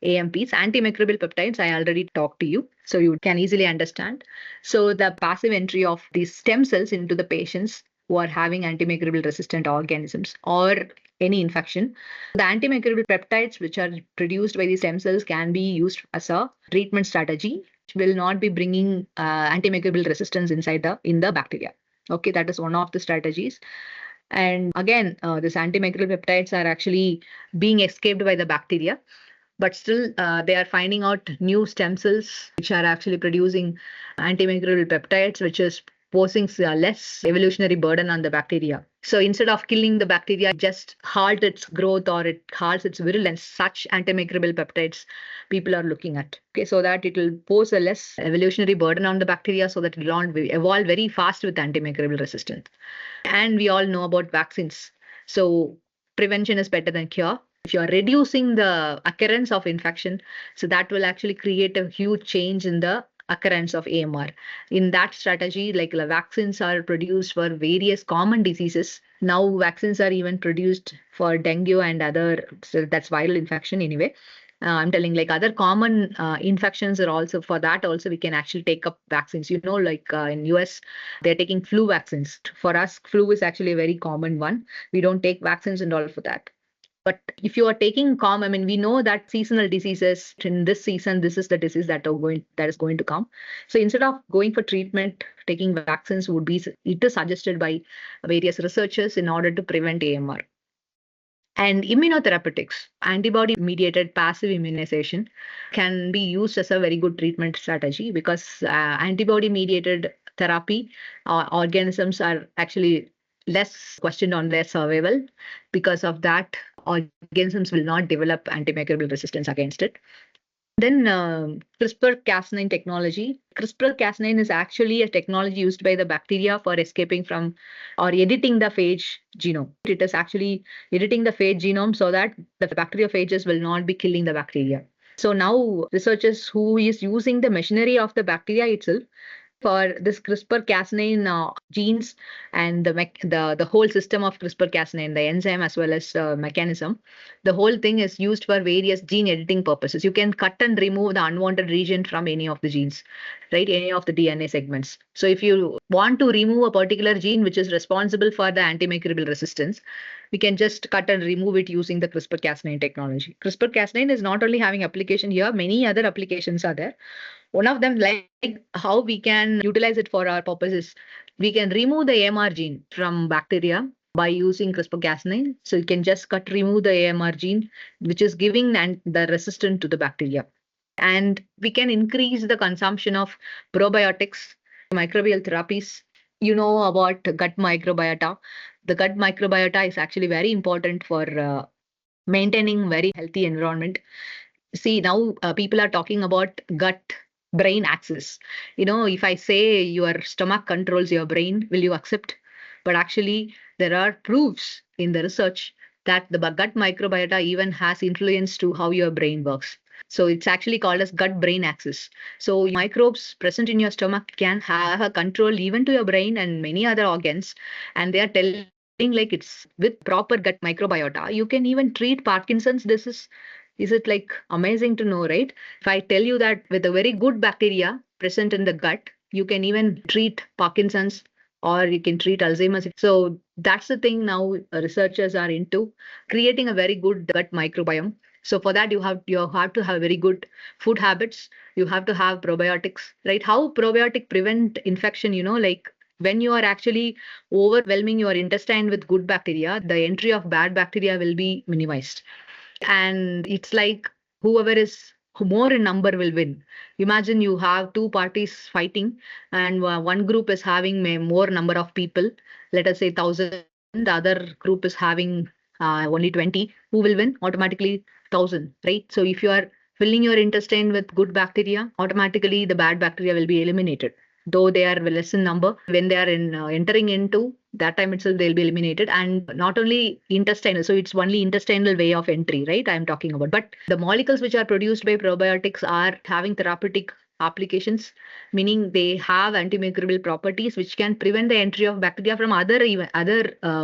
AMPs, antimicrobial peptides. I already talked to you, so you can easily understand. So the passive entry of these stem cells into the patients who are having antimicrobial resistant organisms or any infection. The antimicrobial peptides which are produced by these stem cells can be used as a treatment strategy, which will not be bringing antimicrobial resistance in the bacteria. Okay, that is one of the strategies. And again, these antimicrobial peptides are actually being escaped by the bacteria, but still they are finding out new stem cells which are actually producing antimicrobial peptides, which is posing less evolutionary burden on the bacteria. So instead of killing the bacteria, just halt its growth or it halts its virulence. Such antimicrobial peptides people are looking at. Okay, so that it will pose a less evolutionary burden on the bacteria, so that it will not evolve very fast with antimicrobial resistance. And we all know about vaccines. So prevention is better than cure. If you are reducing the occurrence of infection, so that will actually create a huge change in the occurrence of AMR. In that strategy, like the vaccines are produced for various common diseases. Now vaccines are even produced for dengue and other, so that's viral infection anyway. I'm telling, like, other common infections are also, for that also we can actually take up vaccines. You know, like in US, they're taking flu vaccines. For us, flu is actually a very common one. We don't take vaccines and all for that. But if you are taking I mean, we know that seasonal diseases in this season, this is the disease that is going to come. So instead of going for treatment, taking vaccines it is suggested by various researchers in order to prevent AMR. And immunotherapeutics, antibody-mediated passive immunization, can be used as a very good treatment strategy, because antibody-mediated therapy organisms are actually less questioned on their survival. Because of that, organisms will not develop antimicrobial resistance against it. Then CRISPR-Cas9 technology. CRISPR-Cas9 is actually a technology used by the bacteria for escaping from or editing the phage genome. It is actually editing the phage genome so that the bacteriophages will not be killing the bacteria. So now researchers who is using the machinery of the bacteria itself for this CRISPR-Cas9 genes and the whole system of CRISPR-Cas9, the enzyme as well as mechanism, the whole thing is used for various gene editing purposes. You can cut and remove the unwanted region from any of the genes, right? Any of the DNA segments. So if you want to remove a particular gene which is responsible for the antimicrobial resistance, we can just cut and remove it using the CRISPR-Cas9 technology. CRISPR-Cas9 is not only having application here, many other applications are there. One of them, like how we can utilize it for our purposes, we can remove the AMR gene from bacteria by using CRISPR-Cas9. So you can just remove the AMR gene, which is giving the resistance to the bacteria. And we can increase the consumption of probiotics, microbial therapies, you know about gut microbiota. The gut microbiota is actually very important for maintaining very healthy environment. See, now people are talking about gut brain axis. If I say your stomach controls your brain, will you accept? But actually, there are proofs in the research that the gut microbiota even has influence to how your brain works. So it's actually called as gut brain axis. So microbes present in your stomach can have a control even to your brain and many other organs, and they are telling like it's with proper gut microbiota you can even treat Parkinson's disease. Is it like amazing to know, right? If I tell you that with a very good bacteria present in the gut, you can even treat Parkinson's or you can treat Alzheimer's. So that's the thing now researchers are into creating a very good gut microbiome. So for that you have to have very good food habits. You have to have probiotics, right? How probiotic prevent infection, like when you are actually overwhelming your intestine with good bacteria, the entry of bad bacteria will be minimized. And it's like whoever is more in number will win. Imagine you have two parties fighting, and one group is having more number of people, let us say 1,000. The other group is having only 20. Who will win? Automatically 1,000, right? So if you are filling your intestine with good bacteria, automatically the bad bacteria will be eliminated, though they are less in number. When they are in entering into that time itself, they'll be eliminated. And not only intestinal, so it's only intestinal way of entry, right? I'm talking about. But the molecules which are produced by probiotics are having therapeutic applications, meaning they have antimicrobial properties which can prevent the entry of bacteria from other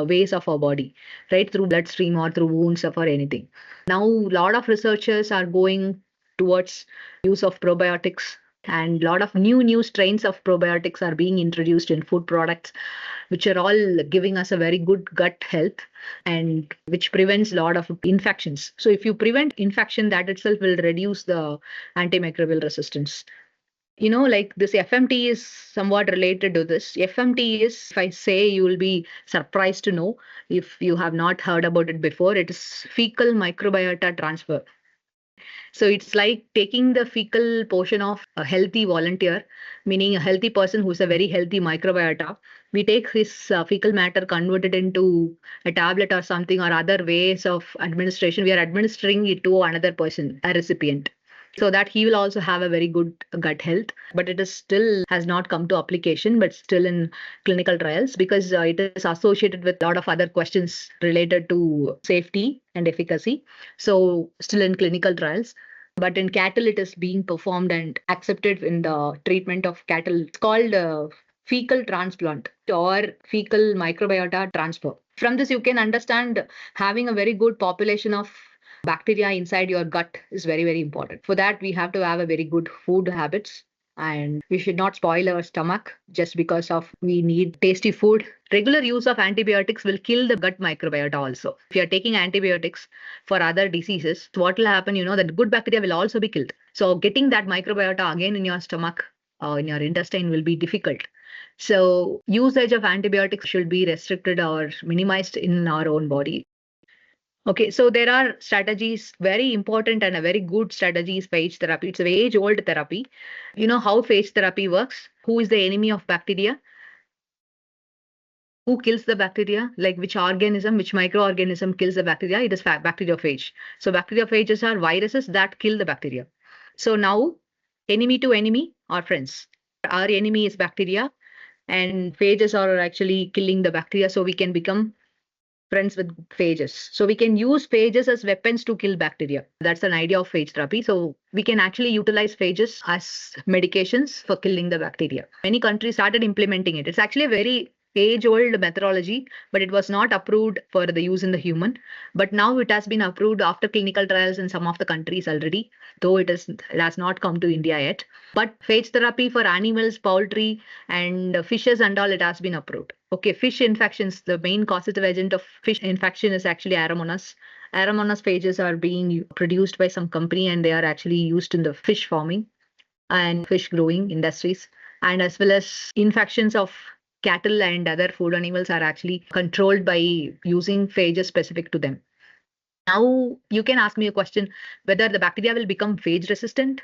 ways of our body, right? Through bloodstream or through wounds or anything. Now, a lot of researchers are going towards use of probiotics, and a lot of new strains of probiotics are being introduced in food products, which are all giving us a very good gut health and which prevents a lot of infections. So if you prevent infection, that itself will reduce the antimicrobial resistance. Like this FMT is somewhat related to this. FMT is, if I say, you will be surprised to know if you have not heard about it before. It is fecal microbiota transfer. So it's like taking the fecal portion of a healthy volunteer, meaning a healthy person who's a very healthy microbiota. We take his fecal matter, convert it into a tablet or something or other ways of administration. We are administering it to another person, a recipient, so that he will also have a very good gut health. But it is still has not come to application, but still in clinical trials, because it is associated with a lot of other questions related to safety and efficacy. So still in clinical trials. But in cattle, it is being performed and accepted in the treatment of cattle. It's called fecal transplant or fecal microbiota transfer. From this, you can understand having a very good population of bacteria inside your gut is very, very important. For that, we have to have a very good food habits, and we should not spoil our stomach just because of we need tasty food. Regular use of antibiotics will kill the gut microbiota also. If you are taking antibiotics for other diseases, what will happen, that good bacteria will also be killed. So getting that microbiota again in your stomach or in your intestine will be difficult. So usage of antibiotics should be restricted or minimized in our own body. Okay, so there are strategies, very important and a very good strategy is phage therapy. It's a age-old therapy. You know how phage therapy works? Who is the enemy of bacteria? Who kills the bacteria? Like which organism, which microorganism kills the bacteria? It is bacteriophage. So bacteriophages are viruses that kill the bacteria. So now, enemy to enemy are friends. Our enemy is bacteria, and phages are actually killing the bacteria, so we can become friends with phages. So we can use phages as weapons to kill bacteria. That's an idea of phage therapy. So we can actually utilize phages as medications for killing the bacteria. Many countries started implementing it. It's actually a very age-old methodology, but it was not approved for the use in the human. But now it has been approved after clinical trials in some of the countries already, though it has not come to India yet. But phage therapy for animals, poultry, and fishes and all, it has been approved. Okay, fish infections, the main causative agent of fish infection is actually Aeromonas. Aeromonas phages are being produced by some company, and they are actually used in the fish farming and fish growing industries. And as well as infections of cattle and other food animals are actually controlled by using phages specific to them. Now you can ask me a question whether the bacteria will become phage resistant.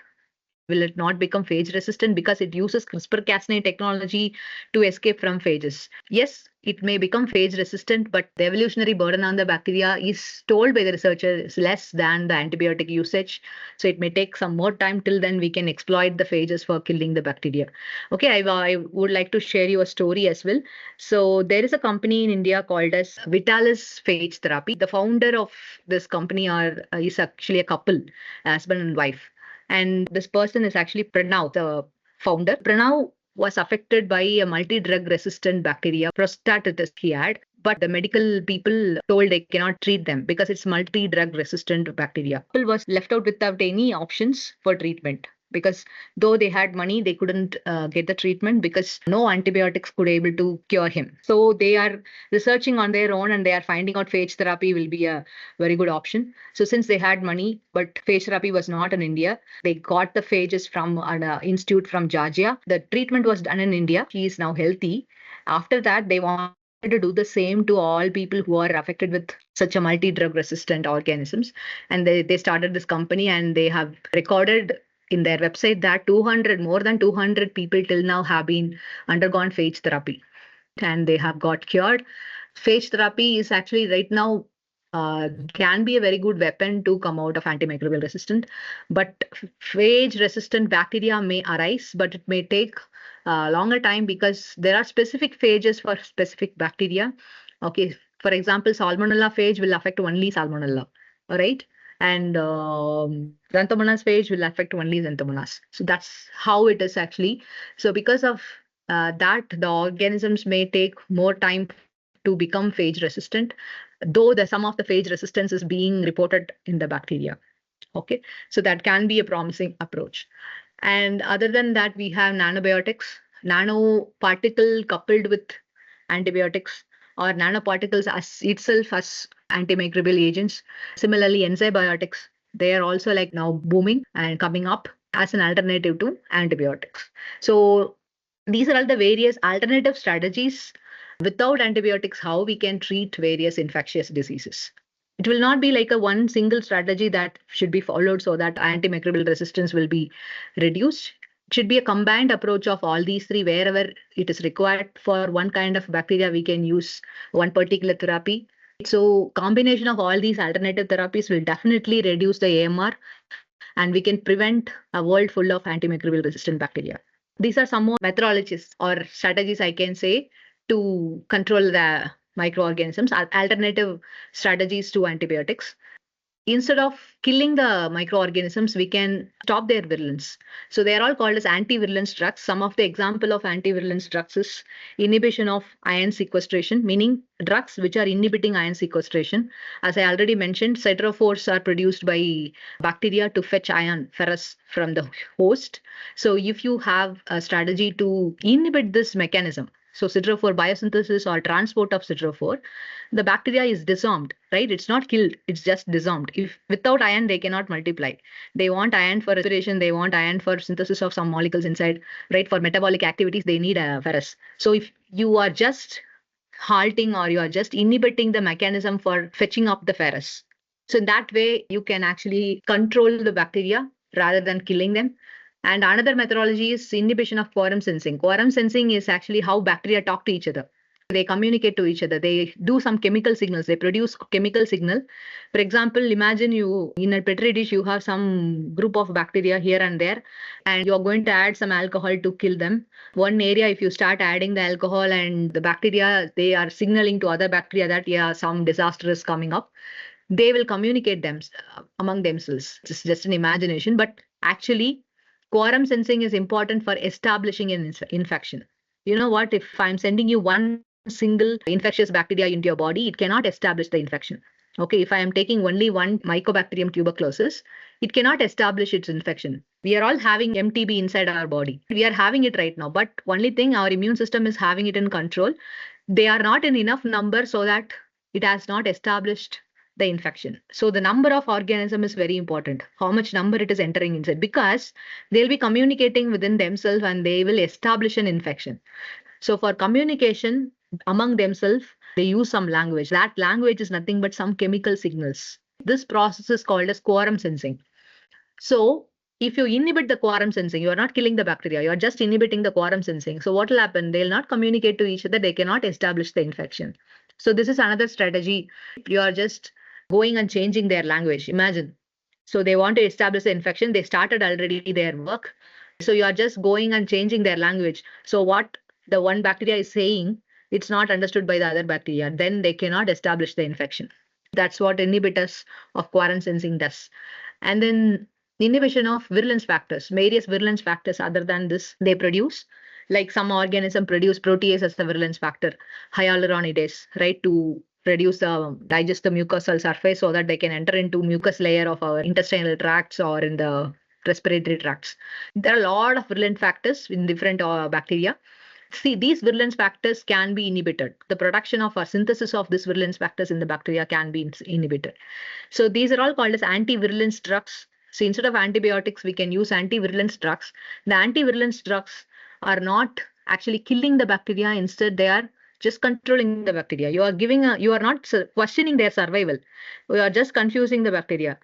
Will it not become phage resistant because it uses CRISPR-Cas9 technology to escape from phages? Yes, it may become phage resistant, but the evolutionary burden on the bacteria is told by the researchers less than the antibiotic usage. So it may take some more time. Till then we can exploit the phages for killing the bacteria. Okay, I would like to share you a story as well. So there is a company in India called as Vitalis Phage Therapy. The founder of this company is actually a couple, husband and wife. And this person is actually Pranav, the founder. Pranav was affected by a multi-drug resistant bacteria, prostatitis he had. But the medical people told they cannot treat them because it's multi-drug resistant bacteria. People was left out without any options for treatment because though they had money, they couldn't get the treatment because no antibiotics could able to cure him. So they are researching on their own and they are finding out phage therapy will be a very good option. So since they had money, but phage therapy was not in India, they got the phages from an institute from Georgia. The treatment was done in India. He is now healthy. After that, they want to do the same to all people who are affected with such a multi-drug resistant organisms. And they started this company and they have recorded in their website that more than 200 people till now have been undergone phage therapy and they have got cured. Phage therapy is actually right now can be a very good weapon to come out of antimicrobial resistant, but phage resistant bacteria may arise, but it may take longer time because there are specific phages for specific bacteria. Okay, for example, salmonella phage will affect only salmonella, all right? And Xanthomonas phage will affect only Xanthomonas. So that's how it is actually. So because of that, the organisms may take more time to become phage resistant, though some of the phage resistance is being reported in the bacteria. Okay, so that can be a promising approach. And other than that, we have nanobiotics, nanoparticle coupled with antibiotics or nanoparticles as itself as antimicrobial agents. Similarly, enzybiotics, they are also like now booming and coming up as an alternative to antibiotics. So these are all the various alternative strategies without antibiotics, how we can treat various infectious diseases. It will not be like a one single strategy that should be followed so that antimicrobial resistance will be reduced. It should be a combined approach of all these three. Wherever it is required for one kind of bacteria, we can use one particular therapy. So combination of all these alternative therapies will definitely reduce the AMR and we can prevent a world full of antimicrobial resistant bacteria. These are some more methodologies or strategies I can say to control the microorganisms, alternative strategies to antibiotics. Instead of killing the microorganisms, we can stop their virulence. So they are all called as anti-virulence drugs. Some of the example of anti-virulence drugs is inhibition of ion sequestration, meaning drugs which are inhibiting ion sequestration. As I already mentioned, siderophores are produced by bacteria to fetch ion, ferrous, from the host. So if you have a strategy to inhibit this mechanism, so siderophore biosynthesis or transport of siderophore, the bacteria is disarmed, right? It's not killed, it's just disarmed. If without iron, they cannot multiply. They want iron for respiration, they want iron for synthesis of some molecules inside, right? For metabolic activities, they need a ferrous. So if you are just halting or you are just inhibiting the mechanism for fetching up the ferrous, so in that way, you can actually control the bacteria rather than killing them. And another methodology is inhibition of quorum sensing. Quorum sensing is actually how bacteria talk to each other. They communicate to each other. They do some chemical signals. They produce chemical signal. For example, imagine you in a petri dish, you have some group of bacteria here and there, and you're going to add some alcohol to kill them. One area, if you start adding the alcohol and the bacteria, they are signaling to other bacteria that, yeah, some disaster is coming up. They will communicate them among themselves. It's just an imagination, but actually, quorum sensing is important for establishing an infection. You know what? If I'm sending you one single infectious bacteria into your body, it cannot establish the infection. Okay, if I am taking only one Mycobacterium tuberculosis, it cannot establish its infection. We are all having MTB inside our body. We are having it right now, but only thing, our immune system is having it in control. They are not in enough number so that it has not established the infection. So the number of organism is very important, how much number it is entering inside, because they'll be communicating within themselves and they will establish an infection. So for communication among themselves, they use some language. That language is nothing but some chemical signals. This process is called as quorum sensing. So If you inhibit the quorum sensing, you are not killing the bacteria, you are just inhibiting the quorum sensing. So what will happen? They'll not communicate to each other, they cannot establish the infection. So this is another strategy. You are just going and changing their language. Imagine. So they want to establish the infection, they started already their work. So you are just going and changing their language. So what the one bacteria is saying, it's not understood by the other bacteria. Then they cannot establish the infection. That's what inhibitors of quorum sensing does. And then inhibition of virulence factors, various virulence factors other than this they produce. Like some organism produce protease as the virulence factor, hyaluronidase, right, to reduce the digest the mucosal surface so that they can enter into mucus layer of our intestinal tracts or in the respiratory tracts. There are a lot of virulent factors in different bacteria. See, these virulence factors can be inhibited. The production of or synthesis of these virulence factors in the bacteria can be inhibited. So these are all called as anti-virulence drugs. So instead of antibiotics, we can use anti-virulence drugs. The anti-virulence drugs are not actually killing the bacteria. Instead, they are just controlling the bacteria. You are not questioning their survival. You are just confusing the bacteria.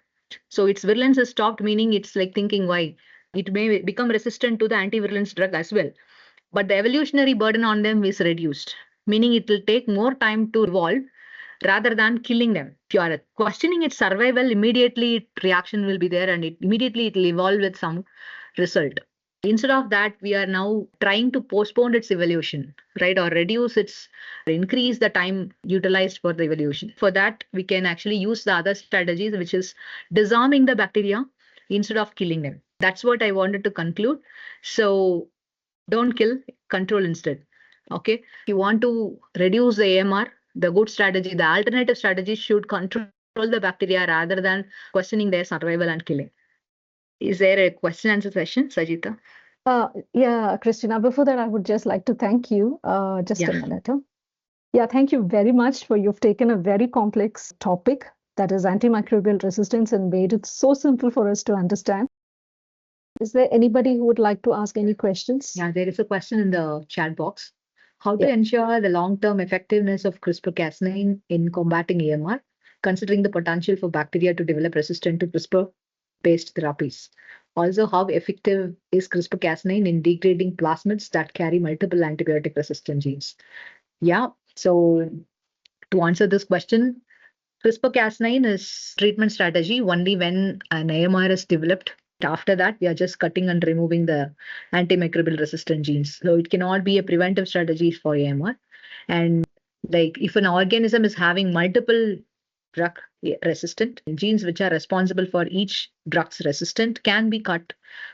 So its virulence is stopped, meaning it's like thinking why. It may become resistant to the anti-virulence drug as well. But the evolutionary burden on them is reduced, meaning it will take more time to evolve rather than killing them. If you are questioning its survival, immediately reaction will be there and immediately it will evolve with some result. Instead of that, we are now trying to postpone its evolution, right, or increase the time utilized for the evolution. For that, we can actually use the other strategies, which is disarming the bacteria instead of killing them. That's what I wanted to conclude. So don't kill, control instead. Okay. If you want to reduce the AMR, the good strategy, the alternative strategy should control the bacteria rather than questioning their survival and killing. Is there a question answer session, Sajita? Yeah, Christina, before that, I would just like to thank you. Just Yeah. a minute. Yeah, thank you very much for you've taken a very complex topic that is antimicrobial resistance and made it so simple for us to understand. Is there anybody who would like to ask any questions? Yeah, there is a question in the chat box. How to Yeah. ensure the long-term effectiveness of CRISPR-Cas9 in combating AMR, considering the potential for bacteria to develop resistance to CRISPR-based therapies? Also, how effective is CRISPR-Cas9 in degrading plasmids that carry multiple antibiotic-resistant genes? Yeah, so to answer this question, CRISPR-Cas9 is treatment strategy only when an AMR is developed. After that, we are just cutting and removing the antimicrobial resistant genes. So it cannot be a preventive strategy for AMR. And like if an organism is having multiple drug resistant genes which are responsible for each drug's resistant can be cut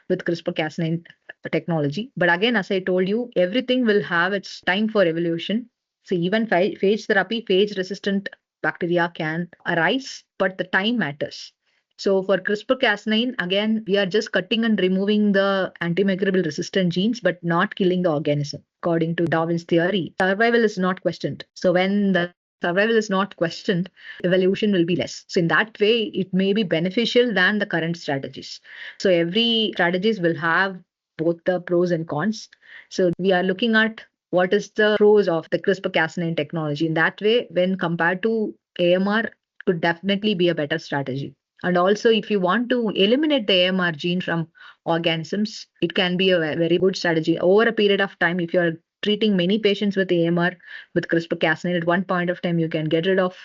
with CRISPR-Cas9 technology. But again, as I told you, everything will have its time for evolution. So even phage therapy, phage resistant bacteria can arise, but the time matters. So for CRISPR-Cas9, again, we are just cutting and removing the antimicrobial resistant genes, but not killing the organism. According to Darwin's theory, survival is not questioned. So when the survival is not questioned, evolution will be less. So in that way, it may be beneficial than the current strategies. So every strategies will have both the pros and cons. So we are looking at what is the pros of the CRISPR-Cas9 technology. In that way, when compared to AMR, could definitely be a better strategy. And also, if you want to eliminate the AMR gene from organisms, it can be a very good strategy. Over a period of time, if you are treating many patients with AMR with CRISPR-Cas9, at one point of time, you can get rid of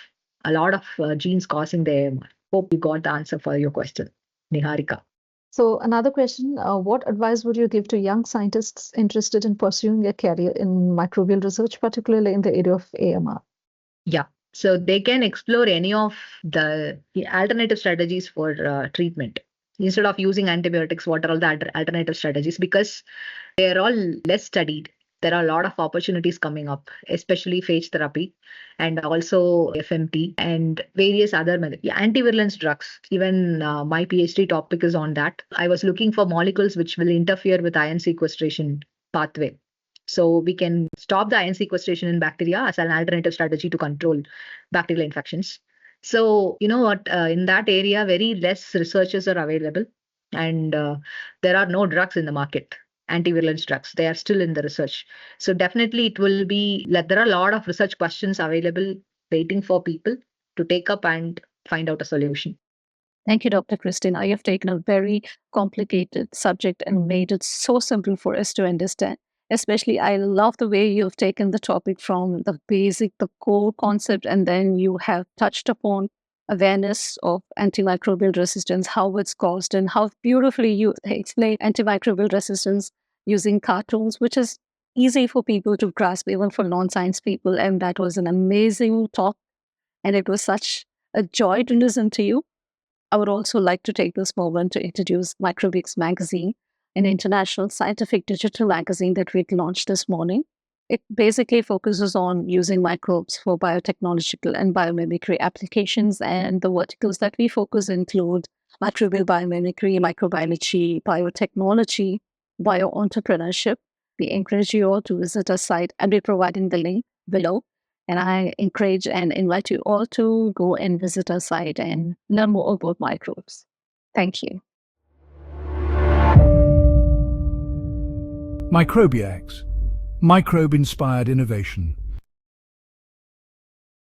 a lot of genes causing the AMR. Hope you got the answer for your question, Niharika. So another question, what advice would you give to young scientists interested in pursuing a career in microbial research, particularly in the area of AMR? Yeah. So they can explore any of the alternative strategies for treatment. Instead of using antibiotics, what are all the alternative strategies? Because they are all less studied. There are a lot of opportunities coming up, especially phage therapy and also FMT and various other antivirulence drugs. Even my PhD topic is on that. I was looking for molecules which will interfere with ion sequestration pathway. So we can stop the ion sequestration in bacteria as an alternative strategy to control bacterial infections. So, you know what, in that area, very less researchers are available and there are no drugs in the market, antivirulence drugs. They are still in the research. So definitely it will be, there are a lot of research questions available waiting for people to take up and find out a solution. Thank you, Dr. Christina. You've taken a very complicated subject and made it so simple for us to understand. Especially, I love the way you've taken the topic from the basic, the core concept, and then you have touched upon awareness of antimicrobial resistance, how it's caused, and how beautifully you explain antimicrobial resistance using cartoons, which is easy for people to grasp, even for non-science people. And that was an amazing talk, and it was such a joy to listen to you. I would also like to take this moment to introduce microbiaX magazine, an international scientific digital magazine that we launched this morning. It basically focuses on using microbes for biotechnological and biomimicry applications, and the verticals that we focus include microbial biomimicry, microbiology, biotechnology, bioentrepreneurship. We encourage you all to visit our site, and we're providing the link below. And I encourage and invite you all to go and visit our site and learn more about microbes. Thank you. microbiaX, microbe-inspired innovation.